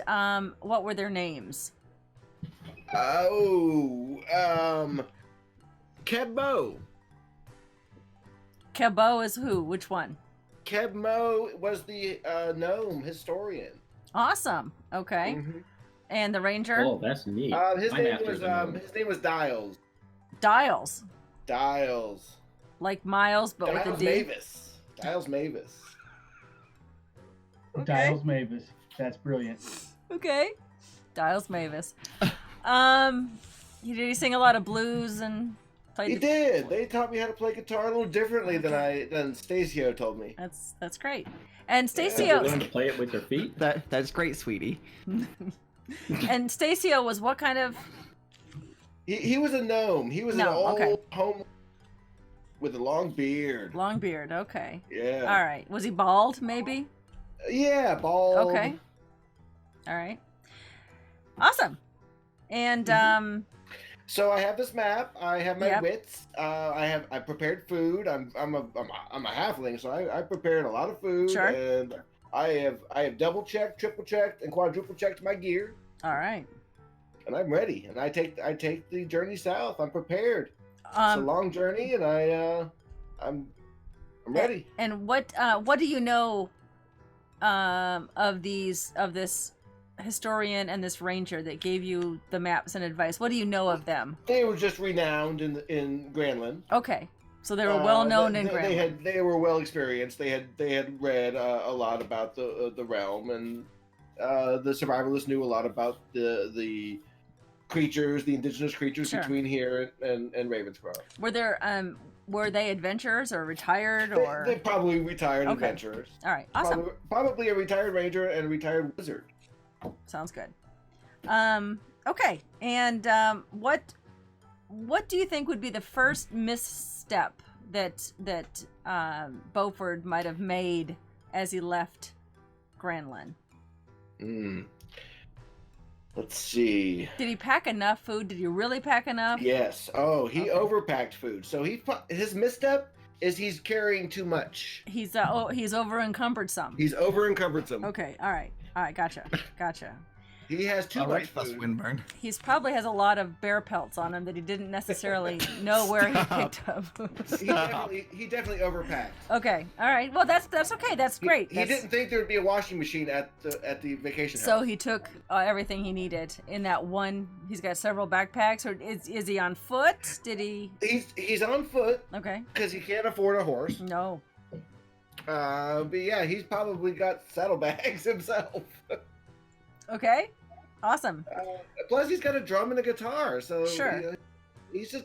what were their names? Kebmo. Kebo is who? Which one? Kebmo was the gnome historian. Awesome. Okay. And the ranger? Oh, that's neat. His name was Dials. Dials. Dials. Like Miles, but Dials with a D. Mavis. Dials Mavis. Okay. Dials Mavis. That's brilliant. Okay. Dials Mavis. Did he sing a lot of blues and play? He did. They taught me how to play guitar a little differently than Stacio told me. That's great. And Did Stacio. they learn to play it with their feet? That's great, sweetie. And Stacio was what kind of? He was a gnome. He was an old home with a long beard. Long beard. Okay. Yeah. All right. Was he bald? Maybe. Yeah, bald. Okay. All right. Awesome. And so I have this map. I have my wits. I prepared food. I'm a halfling, so I prepared a lot of food. Sure. And I have double checked, triple checked, and quadruple checked my gear. All right. And I'm ready. And I take the journey south. I'm prepared. It's a long journey, and I'm ready. And what do you know of this historian and this ranger that gave you the maps and advice? What do you know of them? They were just renowned in Granlin. Okay, so they were well known in Granlin. They were well experienced. They had read a lot about the realm, and the survivalists knew a lot about the creatures, the indigenous creatures between here and Ravenscroft. Were they adventurers or retired or? They probably retired adventurers. All right, awesome. Probably a retired ranger and a retired wizard. Sounds good. Okay, and what do you think would be the first misstep that Beaufort might have made as he left Granlin? Let's see. Did he pack enough food? Did he really pack enough? Yes. Oh, he overpacked food. So his misstep. is he's carrying too much. He's he's over encumbered some. He's over encumbered. Okay, all right, gotcha. He has too All much right, Fuss food. Windburn. He's probably has a lot of bear pelts on him that he didn't necessarily know where he picked up. He definitely overpacked. Okay, all right. Well, that's okay. That's great. He didn't think there would be a washing machine at the vacation house. So he took everything he needed in that one. He's got several backpacks, or is he on foot? Did he? He's on foot Okay. because he can't afford a horse. No. But yeah, he's probably got saddlebags himself. Okay. Awesome. Plus, he's got a drum and a guitar, so Sure. He's just.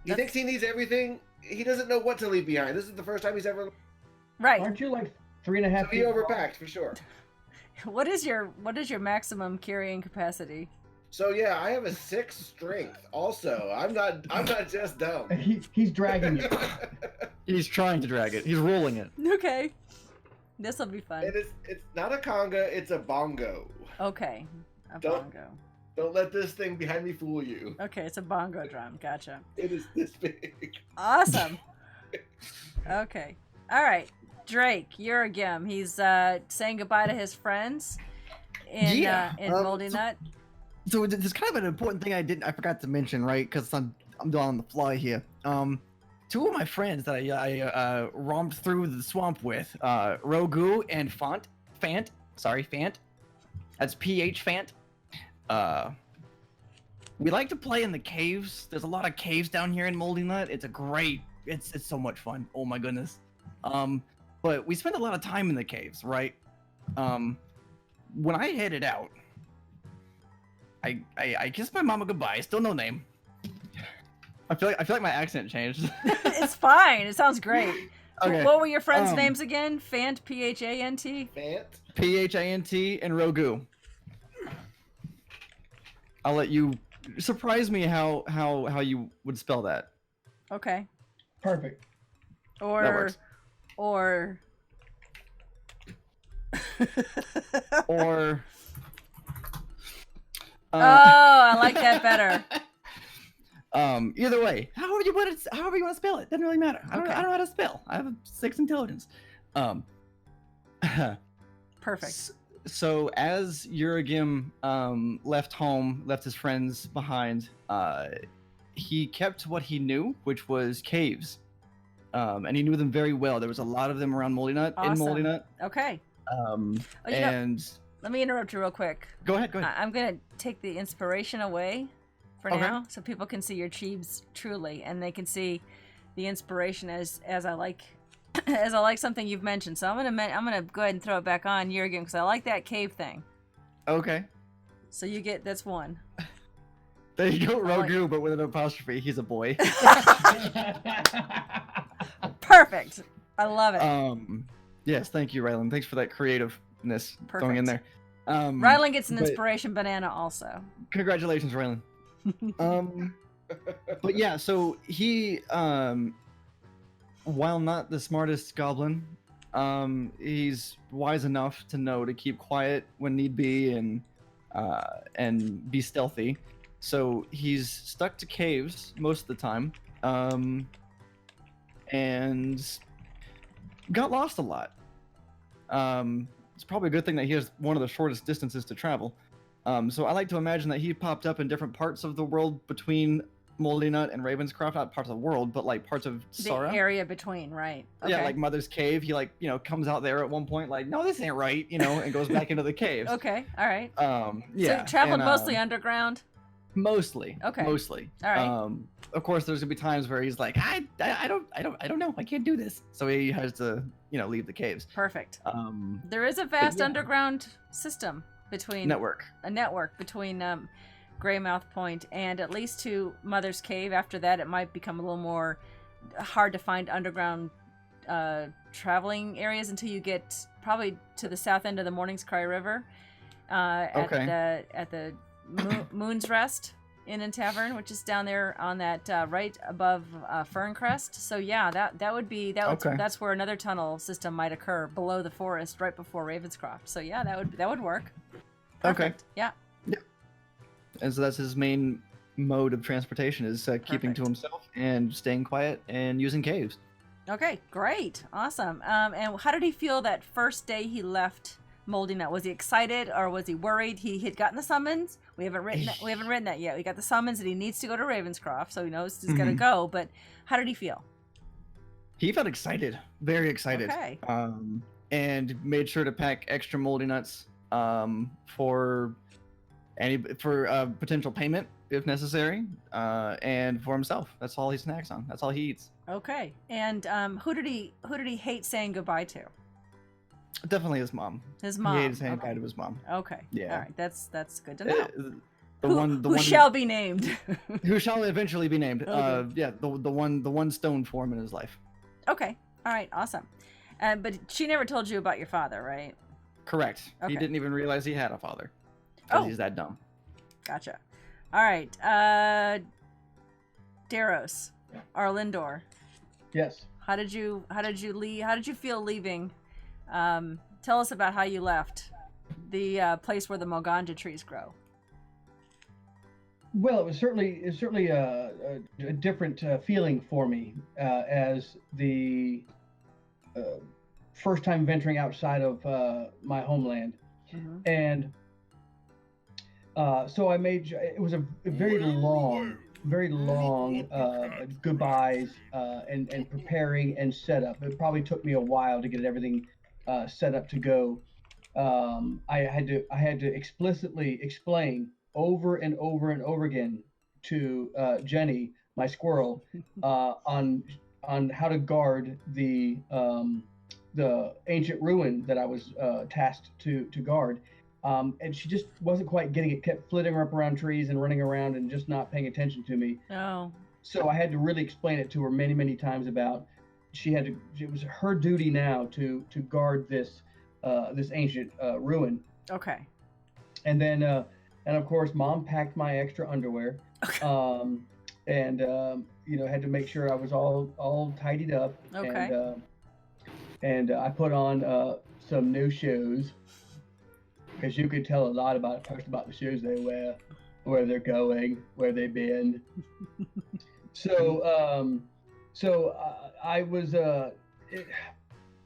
He thinks he needs everything. He doesn't know what to leave behind. This is the first time he's ever. Right. Aren't you like 3.5 So he feet? overpacked for sure. What is your maximum carrying capacity? So yeah, I have a 6 strength. Also, I'm not just dumb. He's dragging you. He's trying to drag it. He's rolling it. Okay. This will be fun. It's not a conga, it's a bongo. Okay. A Don't- bongo. Don't let this thing behind me fool you. Okay, it's a bongo drum. Gotcha. It is this big. Awesome. Okay. All right. Drake, you're a gim. He's saying goodbye to his friends in Moldy Nut. So there's kind of an important thing I forgot to mention, right? Because I'm doing on the fly here. Two of my friends that I romped through the swamp with, Rogu and Fant. That's PH Fant. We like to play in the caves. There's a lot of caves down here in Moldy Nut. It's so much fun. Oh my goodness. But we spend a lot of time in the caves, right? When I headed out, I kissed my mama goodbye. Still no name. I feel like my accent changed. It's fine. It sounds great. Okay. What were your friends' names again? Fant, P-H-A-N-T? Fant? P-H-A-N-T and Rogu. I'll let you surprise me how you would spell that. Okay. Perfect. That Or works. or Or oh, I like that better. Either way, however you want to spell it, doesn't really matter. I don't Okay. know how to spell. I have a 6 intelligence. Perfect. So as Uragim left home, left his friends behind, he kept what he knew, which was caves. And he knew them very well. There was a lot of them around Moldy Nut, in Awesome. Moldy Nut. Okay. Oh, you know, And let me interrupt you real quick. go ahead. I'm gonna take the inspiration away for Okay. now, so people can see your cheebs truly, and they can see the inspiration as I like as I like something you've mentioned. So I'm gonna go ahead and throw it back on you again because I like that cave thing. Okay. So you get that's one. There you go, I like- Rogu, but with an apostrophe. He's a boy. Perfect. I love it. Yes, thank you, Rylan. Thanks for that creativeness going in there. Perfect. Rylan gets an but- inspiration banana also. Congratulations, Rylan. But yeah, so he, while not the smartest goblin, he's wise enough to know to keep quiet when need be and be stealthy. So he's stuck to caves most of the time, and got lost a lot. It's probably a good thing that he has one of the shortest distances to travel. So I like to imagine that he popped up in different parts of the world between Moldy Nut and Ravenscroft, not parts of the world, but like parts of The Sara. area between, right? Okay. Yeah, like Mother's Cave. He comes out there at one point, like, no, this ain't right, and goes back into the caves. Okay. All right. Yeah. So traveled and, mostly underground. Mostly. Okay. Mostly. All right. Of course, there's gonna be times where he's like, I don't know, I can't do this. So he has to, leave the caves. Perfect. Um, There is a vast yeah. underground system between network. a network between Greymouth Point and at least to Mother's Cave. After that, it might become a little more hard to find underground traveling areas until you get probably to the south end of the Morning's Cry River at the Moon's Rest Inn and Tavern, which is down there on that right above Ferncrest. So yeah, that's where another tunnel system might occur below the forest, right before Ravenscroft. So yeah, that would work. Perfect. Yeah. And so that's his main mode of transportation is keeping to Perfect. himself and staying quiet and using caves. Okay, great, awesome. And how did he feel that first day he left Moldy Nut? Was he excited or was he worried? He had gotten the summons. We haven't written that yet. We got the summons that he needs to go to Ravenscroft, so he knows he's gonna go. But how did he feel? He felt excited, very excited. Okay. And made sure to pack extra moldy nuts for potential payment if necessary, and for himself. That's all he snacks on. That's all he eats. Okay. And who did he hate saying goodbye to? Definitely his mom. His mom. He hated saying Okay. goodbye to his mom. Okay. Yeah. All right. That's good to know. Who Shall be named. who shall eventually be named. Okay. Yeah, the one stone form in his life. Okay. All right. Awesome. But she never told you about your father, right? Correct. Okay. He didn't even realize he had a father. 'Cause Oh. he's that dumb. Gotcha. All right. Daros, Arlindor. Yes. How did you leave? How did you feel leaving? Tell us about how you left the place where the Moganja trees grow. Well, it was certainly a different feeling for me as the first time venturing outside of my homeland, and so I made it was a very long goodbyes and preparing and setup. It probably took me a while to get everything set up to go. I had to explicitly explain over and over and over again to Jenny, my squirrel, on how to guard the ancient ruin that I was tasked to guard. And she just wasn't quite getting it, kept flitting up around trees and running around and just not paying attention to me. Oh. So I had to really explain it to her many, many times about it was her duty now to guard this ancient ruin. Okay. And then, and of course, Mom packed my extra underwear, and had to make sure I was all tidied up. Okay. And I put on some new shoes, because you could tell a lot about a person about the shoes they wear, where they're going, where they've been. So I was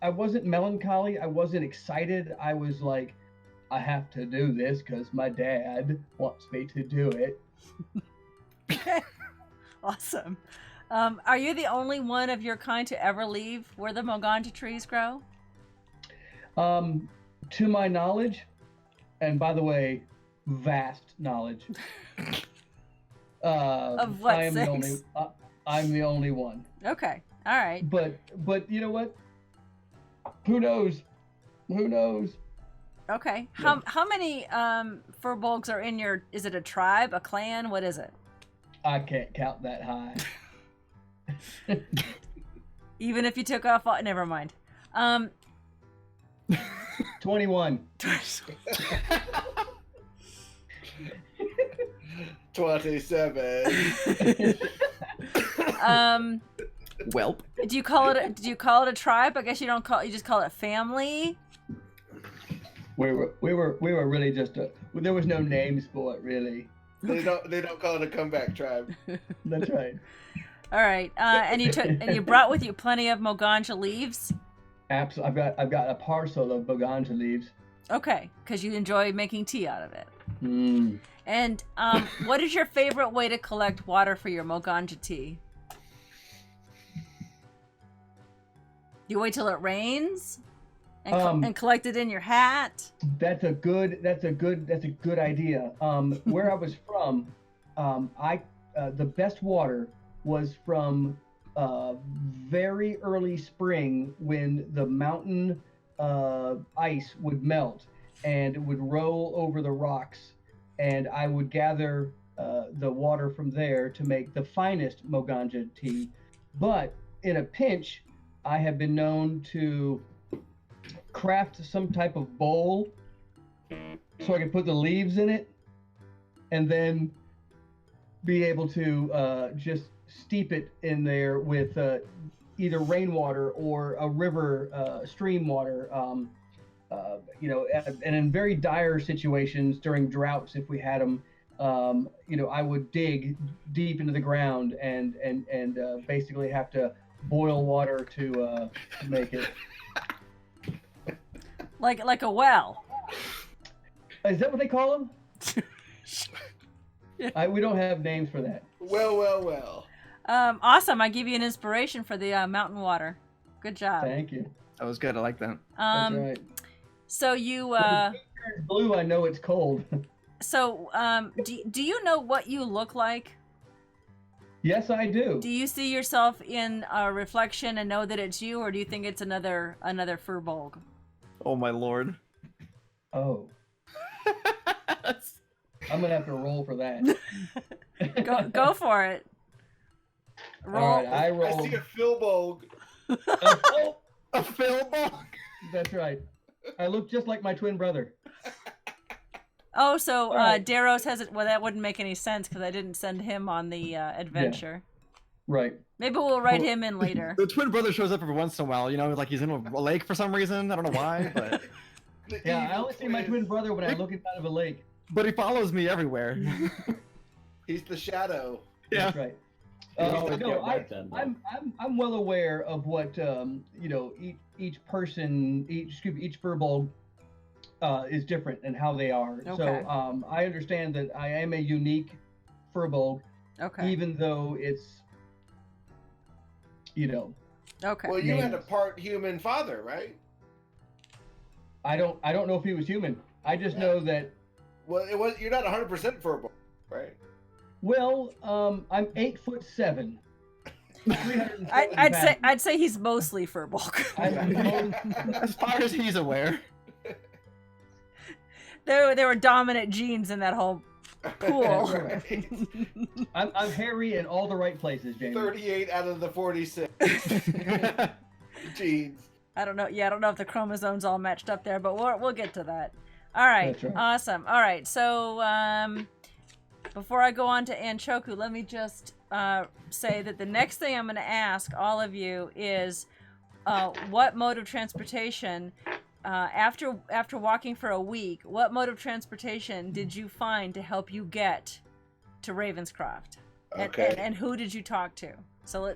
I wasn't melancholy. I wasn't excited. I was like, I have to do this because my dad wants me to do it. Okay. Awesome. Are you the only one of your kind to ever leave where the Moganja trees grow? To my knowledge, and by the way, vast knowledge. Of what, I am six? I'm the only one. Okay. All right. But you know what? Who knows? Who knows? Okay. Yeah. How many Furbolgs are in your? Is it a tribe, a clan? What is it? I can't count that high. Even if you took off, never mind. 21. 27. Welp. Do you call it a tribe? I guess you don't call it. You just call it family. We were really just there was no names for it really. They don't call it a comeback tribe. That's right. All right. And you brought with you plenty of Moganja leaves. Absolutely. I've got a parcel of Boganja leaves. Okay, because you enjoy making tea out of it. Mm. And what is your favorite way to collect water for your Moganja tea? You wait till it rains and collect it in your hat. That's a good idea. Where I was from, the best water was from very early spring when the mountain ice would melt and it would roll over the rocks, and I would gather the water from there to make the finest Moganja tea. But in a pinch, I have been known to craft some type of bowl so I can put the leaves in it and then be able to just steep it in there with either rainwater or a river stream water, and in very dire situations during droughts, if we had them, I would dig deep into the ground and basically have to boil water to make it. Like a well. Is that what they call them? We don't have names for that. Well. Awesome. I give you an inspiration for the mountain water. Good job. Thank you. That was good. I like that. That's right. So you When it turns blue, I know it's cold. So do you know what you look like? Yes, I do. Do you see yourself in a reflection and know that it's you, or do you think it's another furbolg? Oh my lord. Oh. I'm gonna have to roll for that. Go for it. Roll. All right, I I roll. see a Philbolg. A Philbolg. That's right. I look just like my twin brother. Oh, so right. Daros has it. Well, that wouldn't make any sense because I didn't send him on the adventure. Right. Maybe we'll write him in later. The twin brother shows up every once in a while, like he's in a lake for some reason. I don't know why, but Yeah, I only see my twin brother when I look inside of a lake. he follows me everywhere. He's the shadow. Yeah. That's right. always No, get that done, though. I'm well aware of what each person, each furbolg is different and how they are. Okay. So I understand that I am a unique furbolg, Okay. even though it's Okay. Well, you had a Names. part human father, right? I don't know if he was human. I just know that. Well, you're not 100% Phurbolg, right? Well, I'm 8'7". 340 I'd say he's mostly furbolg. As far as he's aware. There were dominant genes in that whole pool. Right. I'm hairy in all the right places, Jamie. 38 out of the 46 genes. I don't know. Yeah, I don't know if the chromosomes all matched up there, but we'll get to that. All right. That's right. Awesome. All right. So before I go on to Anchoku, let me just say that the next thing I'm going to ask all of you is what mode of transportation, after walking for a week, what mode of transportation did you find to help you get to Ravenscroft? Okay. And who did you talk to? So,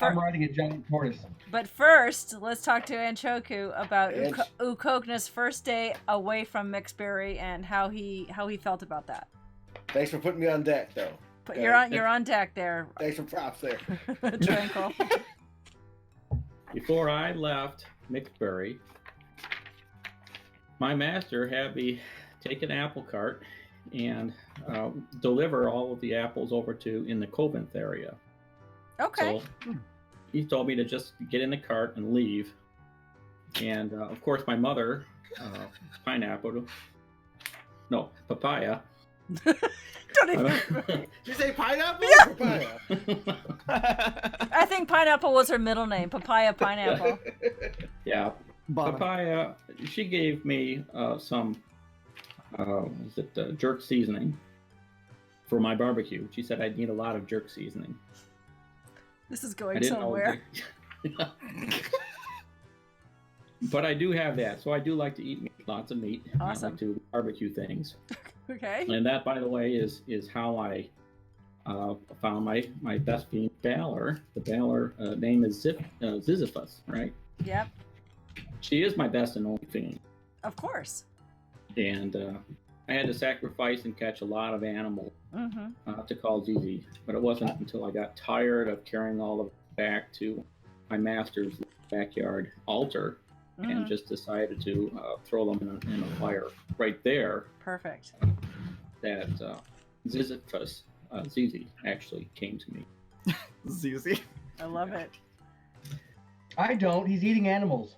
I'm riding a giant tortoise. but first, let's talk to Anchoku about Anch- Ukokna's first day away from Mixberry and how he felt about that. Thanks for putting me on deck, though. But Okay. you're on deck there, Thanks for props there. Tranquil. Before I left Mixberry, my master had me take an apple cart and deliver all of the apples over to in the Covent area. Okay. So he told me to just get in the cart and leave. And of course, my mother, papaya. Don't even. Did you say pineapple or papaya? I think pineapple was her middle name. Papaya pineapple. Yeah, Bottom. papaya. She gave me some, jerk seasoning for my barbecue. She said I'd need a lot of jerk seasoning. This is I going didn't somewhere. know. But I do have that, so I do like to eat meat, lots of meat. Awesome. I like to barbecue things, Okay. and that, by the way, is how I found my best fiend, Balor. The Balor name is Sisyphus, right? Yep. She is my best and only fiend, Of course. and I had to sacrifice and catch a lot of animals Mm-hmm. to call Zizi, but it wasn't until I got tired of carrying all of it back to my master's backyard altar and just decided to throw them in a fire right there Perfect. that Sisyphus, Zizi, actually came to me. Zuzi. I love it. I don't. He's eating animals.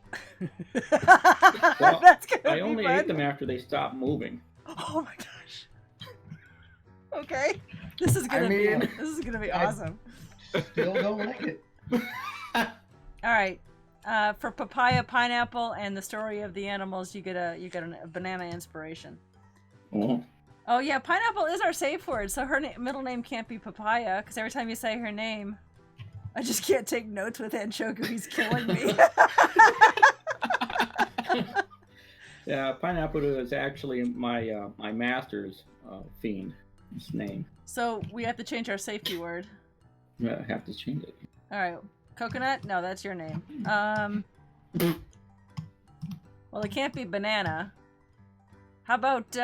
Well, That's gonna I be only fun. ate them after they stopped moving. Oh my gosh. Okay. This is gonna be I- awesome. Still don't like it. All right. For papaya, pineapple, and the story of the animals, you get a banana inspiration. Oh, Oh yeah, pineapple is our safe word, so her middle name can't be papaya, because every time you say her name, I just can't take notes with Anchoku. He's killing me. yeah, pineapple is actually my master's fiend. His name. So we have to change our safety word. Yeah, I have to change it. All right, coconut. No, that's your name. Well, it can't be banana. How about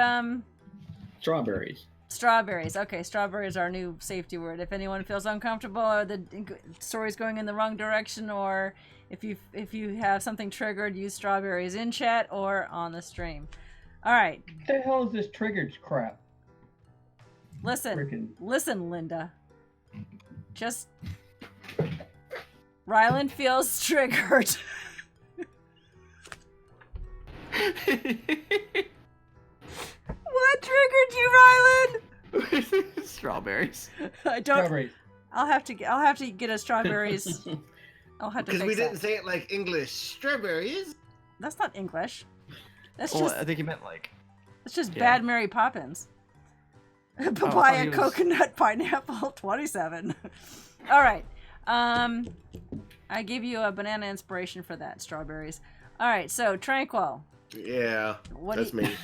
Strawberries. strawberries? Okay, strawberries are our new safety word. If anyone feels uncomfortable, or the story's going in the wrong direction, or if you have something triggered, use strawberries in chat or on the stream. All right, What the hell is this triggered crap? listen, Linda. Just Rylan feels triggered. What triggered you, Rylan? Strawberries. I don't. Strawberries. I'll have to get a strawberries. I'll have to Because fix we didn't that. say it like English. Strawberries. That's not English. That's Well, just I think he meant like. it's just yeah. bad Mary Poppins. I thought Papaya, he was- coconut, pineapple, 27. All right. I gave you a banana inspiration for that. Strawberries. All right. So Tranquil. Yeah, What that's do me.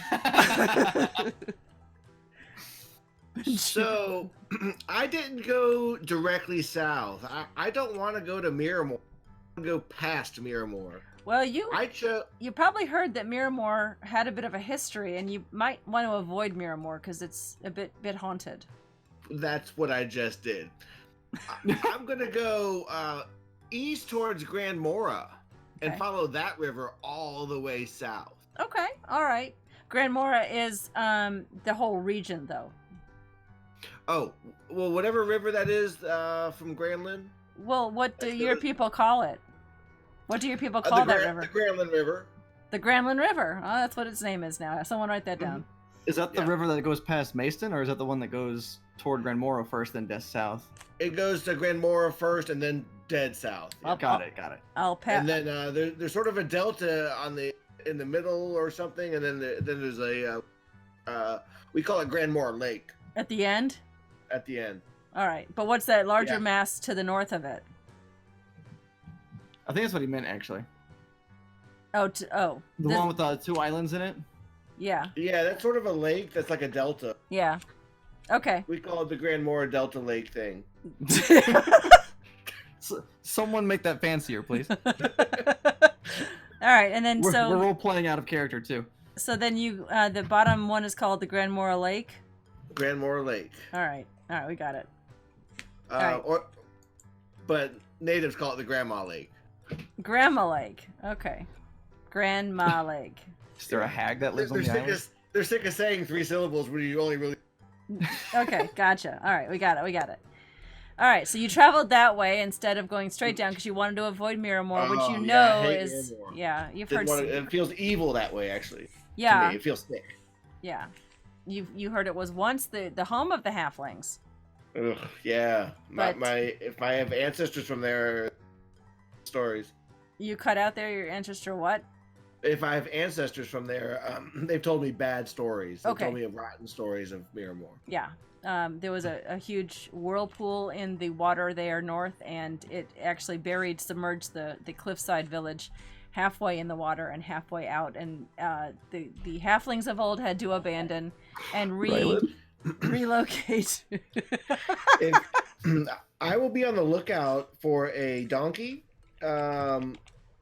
So, I didn't go directly south. I don't want to go to Miramore. I want to go past Miramore. Well, you I probably heard that Miramore had a bit of a history, and you might want to avoid Miramore because it's a bit haunted. That's what I just did. I'm gonna go east towards Grand Mora and Okay. follow that river all the way south. Okay, all right. Grand Mora is the whole region, though. Oh, well, whatever river that is from Granlund. Well, what do That's your good. people call it? What do your people call that river? The Granlund River. The Granlund River. Oh, that's what its name is now. Someone write that down. Is that the Yeah. river that goes past Maeston, or is that the one that goes toward Grand Mora first, then dead south? It goes to Grand Mora first, and then dead south. I'll- Got it. I'll pat. And then there's sort of a delta in the middle or something, and then then there's a we call it Grand Mora Lake At the end? at the end. All right. But what's that larger Yeah. mass to the north of it? I think that's what he meant, actually. Oh, The this- one with the 2 islands in it? yeah. Yeah, that's sort of a lake that's like a delta. Yeah. Okay. We call it the Grand Mora Delta Lake thing. Someone make that fancier, please. All right, and then We're role playing out of character, too. so then you the bottom one is called the Grand Mora Lake. Grand Mora Lake. All right, we got it. Alright. But natives call it the Grandma Lake. Grandma Lake. Okay. Grandma Lake. Is there a hag that lives on They're the sick island? of, they're sick of saying 3 syllables when you only really. Okay, gotcha. All right, we got it. All right, so you traveled that way instead of going straight down because you wanted to avoid Miramore, which Oh, you yeah, I know hate is Miramore. you've heard It feels evil that way, actually. yeah To me. It feels sick. yeah you heard it was once the home of the halflings. Ugh, yeah. But- If I have ancestors from there, stories. You cut out there your ancestor what? If I have ancestors from there, they've told me bad stories. They've Okay. told me of rotten stories of Miramore. Yeah. There was a huge whirlpool in the water there north, and it actually submerged the cliffside village halfway in the water and halfway out. And the halflings of old had to abandon and relocate. If- I will be on the lookout for a donkey.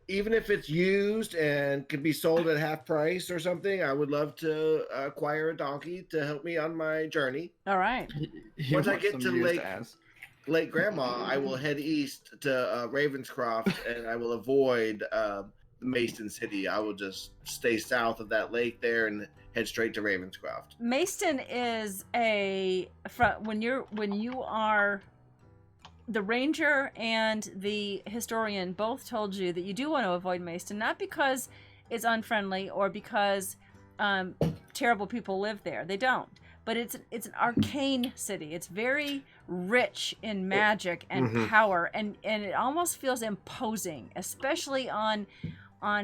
Even if it's used and could be sold at half price or something, I would love to acquire a donkey to help me on my journey. All right. He Once I wants get some to used Lake- ass. Lake Grandma, I will head east to Ravenscroft, and I will avoid Maeston City. I will just stay south of that lake there and head straight to Ravenscroft. Maeston is when you are the ranger and the historian both told you that you do want to avoid Maeston, not because it's unfriendly or because terrible people live there. They don't. But it's an arcane city. It's very rich in magic and Mhm. power, and it almost feels imposing, especially on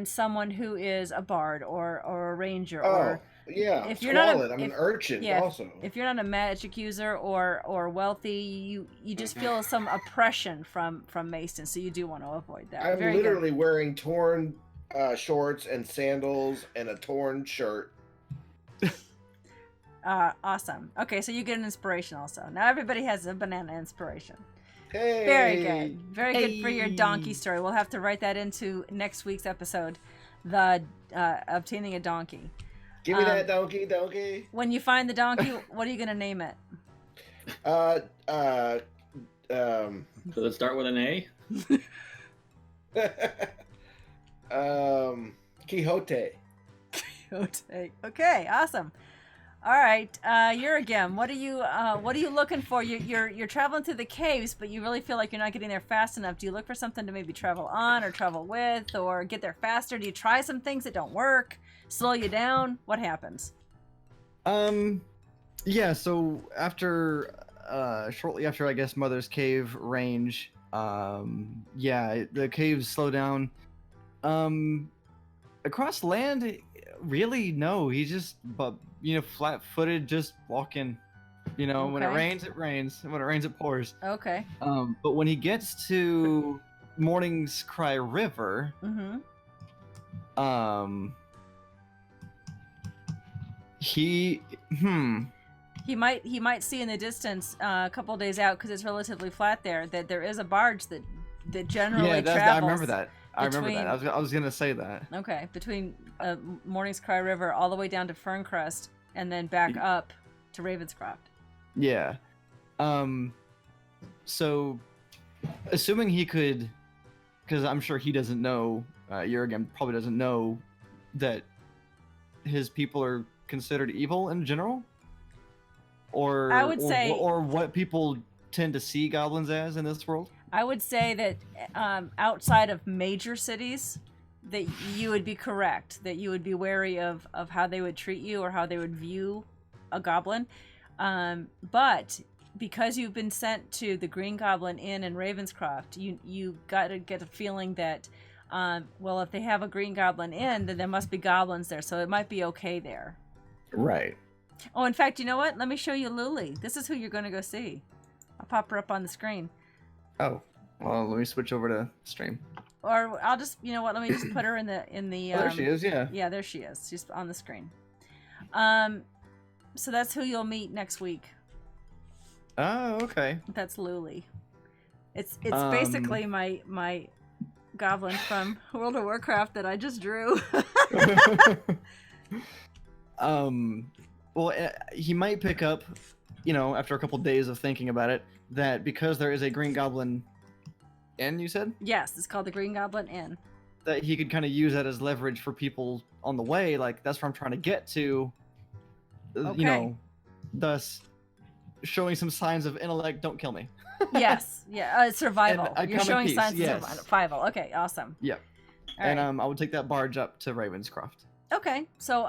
someone who is a bard or a ranger or yeah. if you're not a- Squalid. I'm an if- urchin yeah, also. if you're not a magic user or wealthy, you just feel some oppression from Maeston, so you do want to avoid that. I'm Very literally wearing torn shorts and sandals and a torn shirt. Awesome. Okay, so you get an inspiration also. Now everybody has a banana inspiration. Hey. Very good. Very good for your donkey Hey. story. We'll have to write that into next week's episode. The obtaining a donkey. Give me that donkey. When you find the donkey, what are you gonna name it? Does it start with an A? Quixote. Okay, awesome. All right, Uragim, what are you looking for? You're traveling through the caves, but you really feel like you're not getting there fast enough. Do you look for something to maybe travel on, or travel with, or get there faster? Do you try some things that don't work, slow you down? What happens? Yeah, so after shortly after, I guess, Mother's Cave range, yeah, the caves slow down. Across land, really, no, he's just, flat-footed, just walking. When it Okay. rains, it rains. When it rains, it pours. Okay. But when he gets to Morning's Cry River, Mm-hmm. he He might see in the distance a couple days out, because it's relatively flat there, that there is a barge that generally yeah, travels. I remember that. I remember between- that. I was gonna say that. Okay, between Morning's Cry River all the way down to Ferncrest, and then back up to Ravenscroft. Yeah. So, assuming he could, because I'm sure he doesn't know, Jurgen probably doesn't know that his people are considered evil in general, or I would say- or what people tend to see goblins as in this world. I would say that outside of major cities, that you would be correct, that you would be wary of how they would treat you or how they would view a goblin. But because you've been sent to the Green Goblin Inn in Ravenscroft, you got to get a feeling that, well, if they have a Green Goblin Inn, then there must be goblins there, so it might be okay there. Right. Oh, in fact, you know what? Let me show you Luli. This is who you're going to go see. I'll pop her up on the screen. Oh, well, let me switch over to stream. Or I'll just, you know what? Let me just put her in the. Oh, there she is. Yeah. Yeah, there she is. She's on the screen. So that's who you'll meet next week. Oh, okay. That's Luli. It's basically my goblin from World of Warcraft that I just drew. Well, he might pick up, after a couple days of thinking about it, that because there is a Green Goblin Inn, you said? Yes, it's called the Green Goblin Inn. That he could kind of use that as leverage for people on the way, like, that's where I'm trying to get to, Okay. Thus showing some signs of intellect, don't kill me. Yes, yeah, survival. And a You're common showing piece, signs yes. of survival. Okay, awesome. Yep. All right. And I would take that barge up to Ravenscroft. Okay, so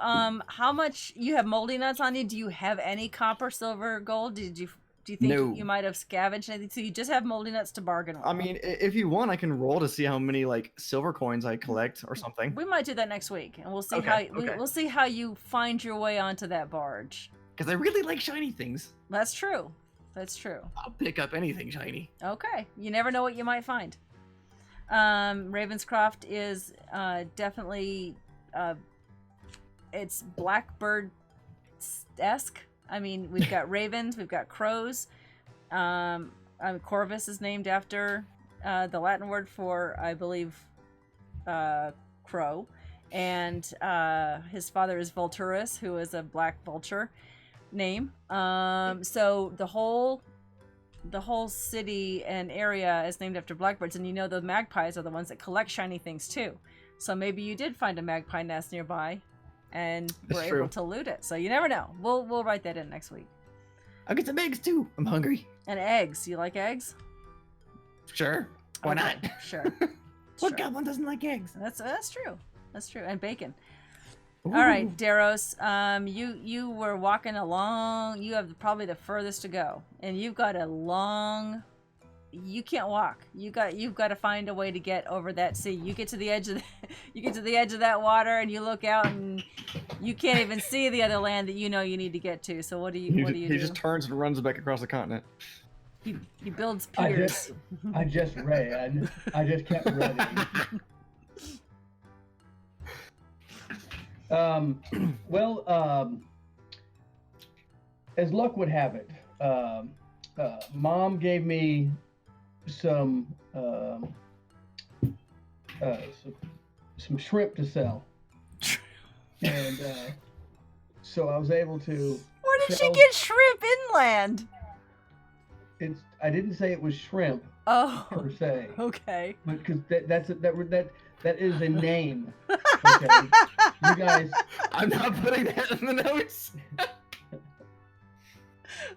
how much you have moldy nuts on you? Do you have any copper, silver, gold? Do you think No. you might have scavenged anything? So you just have moldy nuts to bargain with. I mean, if you want, I can roll to see how many silver coins I collect or something. We might do that next week, and we'll see Okay, how okay. we'll see how you find your way onto that barge. Because I really like shiny things. That's true. That's true. I'll pick up anything shiny. Okay, you never know what you might find. Ravenscroft is definitely it's Blackbird-esque. I mean, we've got ravens, we've got crows. Corvus is named after the Latin word for, I believe, crow. And his father is Vulturus, who is a black vulture name. So the whole city and area is named after blackbirds, and the magpies are the ones that collect shiny things too. So maybe you did find a magpie nest nearby, and That's were true. able to loot it. So you never know. We'll write that in next week. I'll get some eggs too. I'm hungry. And eggs. You like eggs? Sure. Why Okay, not? Sure. What Sure. goblin doesn't like eggs? That's true. That's true. And bacon. Ooh. All right, Daros. You were walking along. You have probably the furthest to go, and you've got a long. You can't walk. You've got to find a way to get over that sea. You get to the edge of that water, and you look out, and you can't even see the other land that you need to get to. So what do you He do? just turns and runs back across the continent. He builds I piers. just ran. I just kept running. as luck would have it, Mom gave me some shrimp to sell, and so I was able to. Where did she sell- get shrimp inland? I didn't say it was shrimp Oh, per se, okay. because that is a name. Okay, you guys. I'm not putting that in the notes.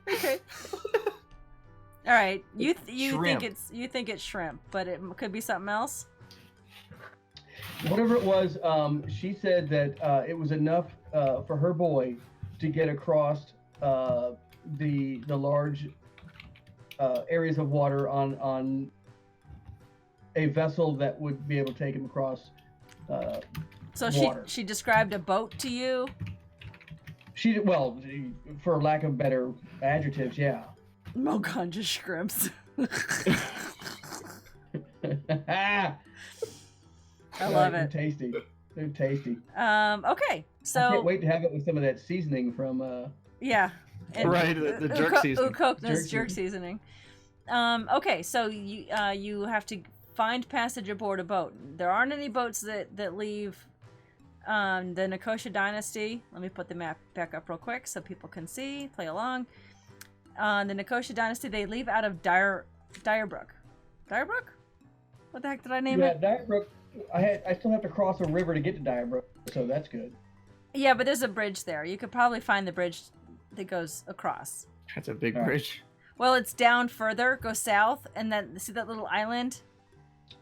Okay. All right. You Shrimp. think it's shrimp, but it could be something else. Whatever it was, she said that it was enough for her boy to get across the large areas of water on a vessel that would be able to take him across. So water. she described a boat to you. Well, for lack of better adjectives, yeah. Moganja shrimps. I love They're it. tasty. They're tasty. Okay. I So can't wait to have it with some of that seasoning from. yeah. And Right, the jerk seasoning. Ukokna's Jerk jerk seasoning. Okay, so you have to find passage aboard a boat. There aren't any boats that leave the Nicosia Dynasty. Let me put the map back up real quick so people can see, play along. The Nicosia Dynasty, they leave out of Dyrebrook. Dyrebrook? What the heck did I name Yeah, it? Dyrebrook. I still have to cross a river to get to Dyrebrook, so that's good. Yeah, but there's a bridge there. You could probably find the bridge that goes across. That's a big All right. bridge. Well, it's down further, go south, and then see that little island?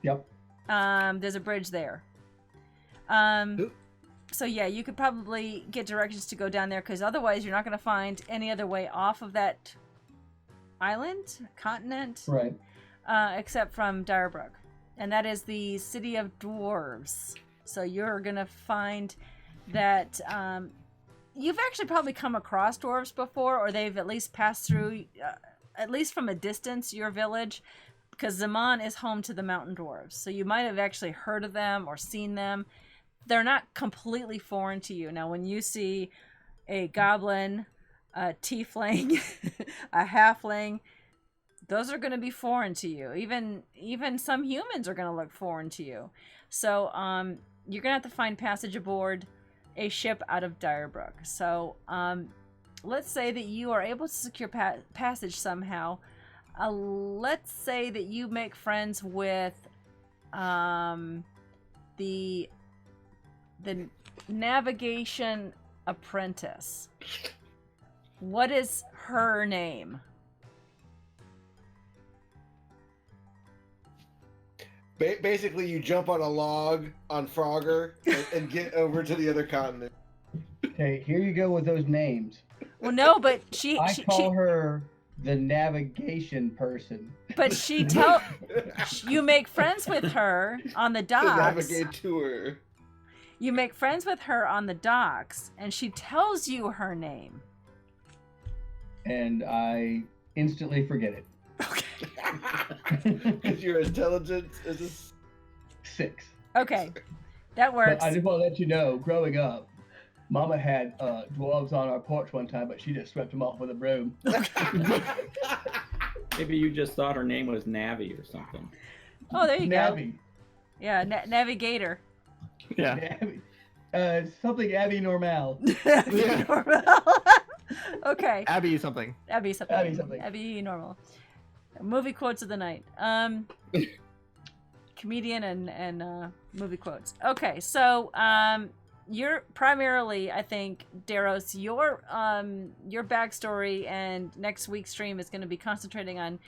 Yep. There's a bridge there. So yeah, you could probably get directions to go down there, because otherwise you're not going to find any other way off of that island, continent, Right. except from Dyrebrook. And that is the city of dwarves. So you're going to find that you've actually probably come across dwarves before, or they've at least passed through, at least from a distance, your village, because Zaman is home to the mountain dwarves. So you might have actually heard of them or seen them. They're not completely foreign to you. Now, when you see a goblin, a tiefling, a halfling, those are going to be foreign to you. Even some humans are going to look foreign to you. So you're going to have to find passage aboard a ship out of Dyrebrook. So let's say that you are able to secure passage somehow. Let's say that you make friends with the navigation apprentice. What is her name? Basically, you jump on a log on Frogger and get over to the other continent. Okay, here you go with those names. Well, no, but she I call her the navigation person. but you make friends with her on the To docks. navigate to her. You make friends with her on the docks, and she tells you her name. And I instantly forget it. Because your intelligence is a 6. Okay, that But works. I just want to let you know, growing up, Mama had dwarves on our porch one time, but she just swept them off with a broom. Maybe you just thought her name was Navi or something. Oh, there you go. Navi. Yeah, navigator. Yeah. Navi. Something Abby Normal. Okay. Abby something. Abby something. Abby something. Abby normal. Movie quotes of the night. Comedian and movie quotes. Okay, so you're primarily, I think, Daros, your backstory and next week's stream is going to be concentrating on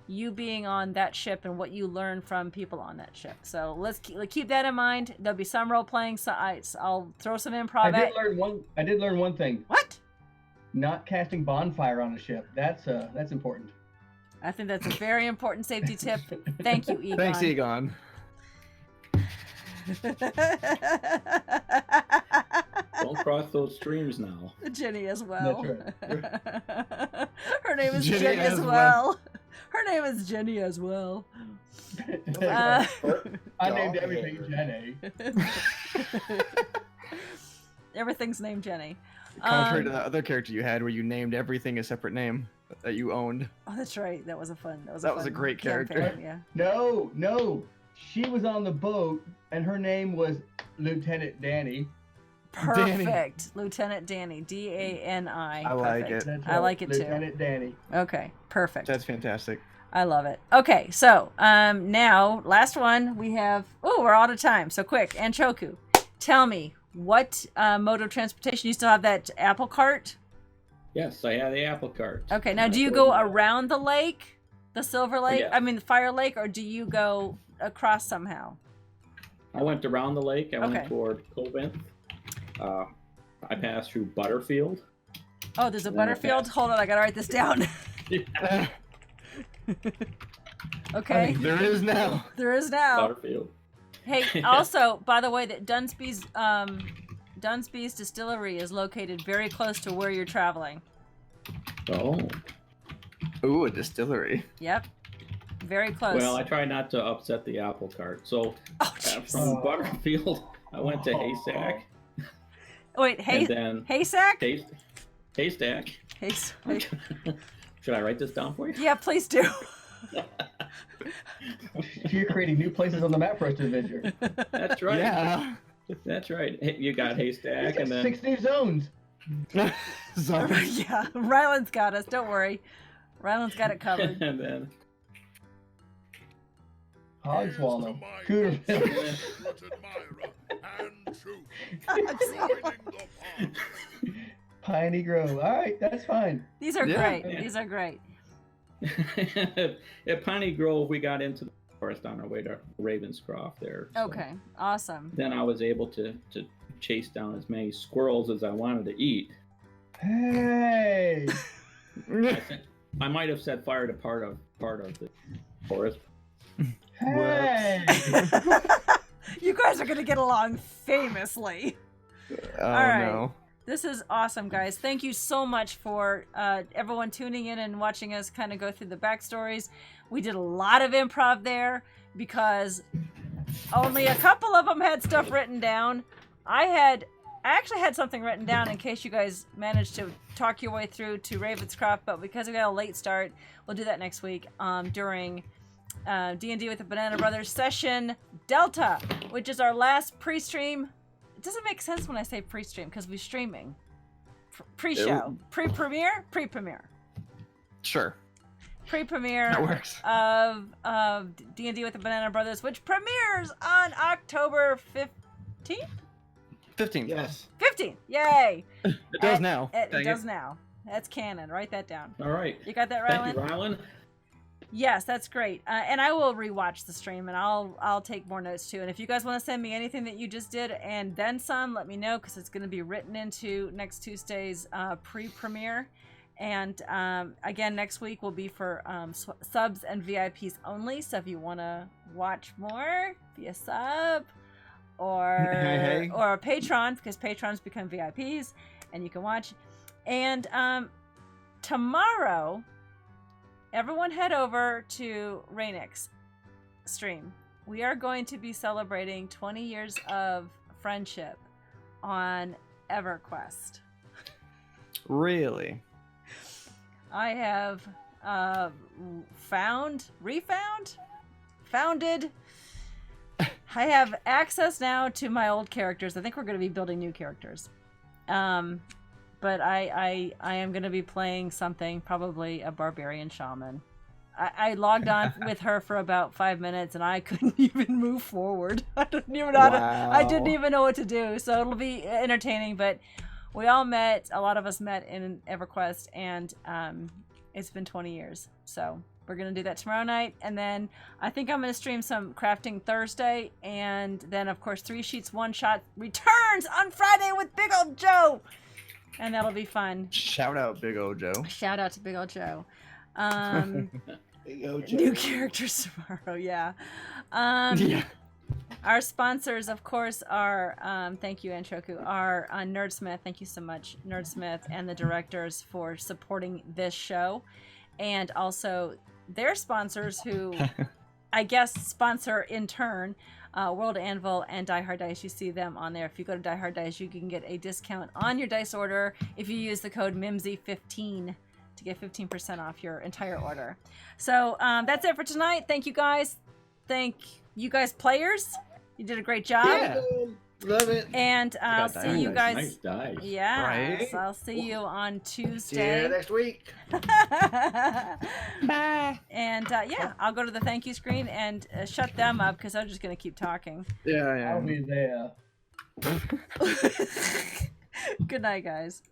you being on that ship and what you learn from people on that ship. So let's keep that in mind. There'll be some role playing. So I'll throw some improv. I did learn one thing. What? Not casting bonfire on a ship. That's important. I think that's a very important safety tip. Thank you, Egon. Thanks, Egon. Don't cross those streams now. Jenny as well. That's Her name is Jenny Jenny, as as well. Her name is Jenny as well. I named everything Jenny. Everything's named Jenny. Contrary to the other character you had, where you named everything a separate name that you owned. Oh, that's right. That was a fun. That was That was a fun great character. campaign, Yeah. No. She was on the boat, and her name was Lieutenant Danny. Perfect. Lieutenant Danny. Dani. I like Perfect. it. That's I like it too. Lieutenant Danny. Okay. Perfect. That's fantastic. I love it. Okay, so now last one we have. Oh, we're out of time. So quick, Anchoku, tell me what mode of transportation? You still have that apple cart? Yes, I have the apple cart. Okay, now do you go around the lake, the Silver Lake? yeah. I mean the Fire Lake, or do you go across somehow? I went around the lake. I Okay. went toward Covenant. I passed through Butterfield. Oh, there's a Then I Butterfield. passed- Hold on, I gotta write this down. Okay, There is now. there is now. Butterfield. Hey, also, by the way, that Dunsby's distillery is located very close to where you're traveling. Oh. Ooh, a distillery. Yep, very close. Well, I try not to upset the apple cart. So Oh, jeez. from Butterfield, I went to Haystack. Wait, And then Haystack? Haystack. Should I write this down for you? Yeah, please do. You're creating new places on the map for us to visit. That's right. Yeah. That's right. You got Haystack, It's and then 6 new zones. Sorry. Yeah, Ryland's got us. Don't worry. Ryland's got it covered. and then Hogswallow. Here's to my Cooterville. secret admirer and truth. Oh, Joining the party. Piney Grove. All right, that's fine. These are Yeah. great. Yeah. These are great. at Piney Grove, we got into the forest on our way to Ravenscroft there. so Okay, awesome. Then I was able to chase down as many squirrels as I wanted to eat. Hey. I might have set fire to part of the forest. Hey. You guys are gonna get along famously. Oh All right. no. This is awesome, guys. Thank you so much for everyone tuning in and watching us kind of go through the backstories. We did a lot of improv there because only a couple of them had stuff written down. I actually had something written down in case you guys managed to talk your way through to Ravenscroft, but because we got a late start, we'll do that next week during D&D with the Banana Brothers session Delta, which is our last pre-stream. It doesn't make sense when I say pre-stream because we're streaming. Pre-show. Pre-premiere? Pre-premiere. Sure. Pre-premiere That works. of D&D with the Banana Brothers, which premieres on October 15th? 15. Yes. 15th! Yay! It does now. It Dang does now. That's canon. Write that down. All right. You got that, Thank Rylan? you, Rylan. Yes, that's great. And I will rewatch the stream, and I'll take more notes too. And if you guys want to send me anything that you just did and then some, let me know because it's going to be written into next Tuesday's pre-premiere. And again, next week will be for subs and VIPs only. So if you want to watch more, be a sub or Hey. or a patron, because patrons become VIPs, and you can watch. And tomorrow, everyone head over to Rainick's stream. We are going to be celebrating 20 years of friendship on EverQuest. Really? I have founded. I have access now to my old characters. I think we're going to be building new characters. But I am going to be playing something, probably a barbarian shaman. I logged on with her for about 5 minutes and I couldn't even move forward. I didn't even know what to do. So it'll be entertaining, but we all met, a lot of us met in EverQuest, and it's been 20 years. So we're going to do that tomorrow night. And then I think I'm going to stream some crafting Thursday. And then, of course, 3 Sheets 1 Shot returns on Friday with Big Old Joe. And that'll be fun. Shout out, Big O Joe. Shout out to Big Old Joe. Big O Joe. New characters tomorrow, yeah. Yeah. Our sponsors, of course, are, thank you, Anchoku, are Nerdsmith. Thank you so much, Nerdsmith, and the directors for supporting this show. And also their sponsors who, I guess, sponsor in turn. World Anvil, and Die Hard Dice. You see them on there. If you go to Die Hard Dice, you can get a discount on your dice order if you use the code MIMSY15 to get 15% off your entire order. So that's it for tonight. Thank you guys. Thank you guys players. You did a great job. Yeah. Love it. And I'll got see you guys. Nice dice. Yeah. Right? I'll see you on See you Tuesday. next week. Bye. And yeah, I'll go to the thank you screen and shut them up because I'm just going to keep talking. Yeah, I'll be there. Good night, guys.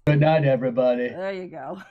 Good night, everybody. There you go.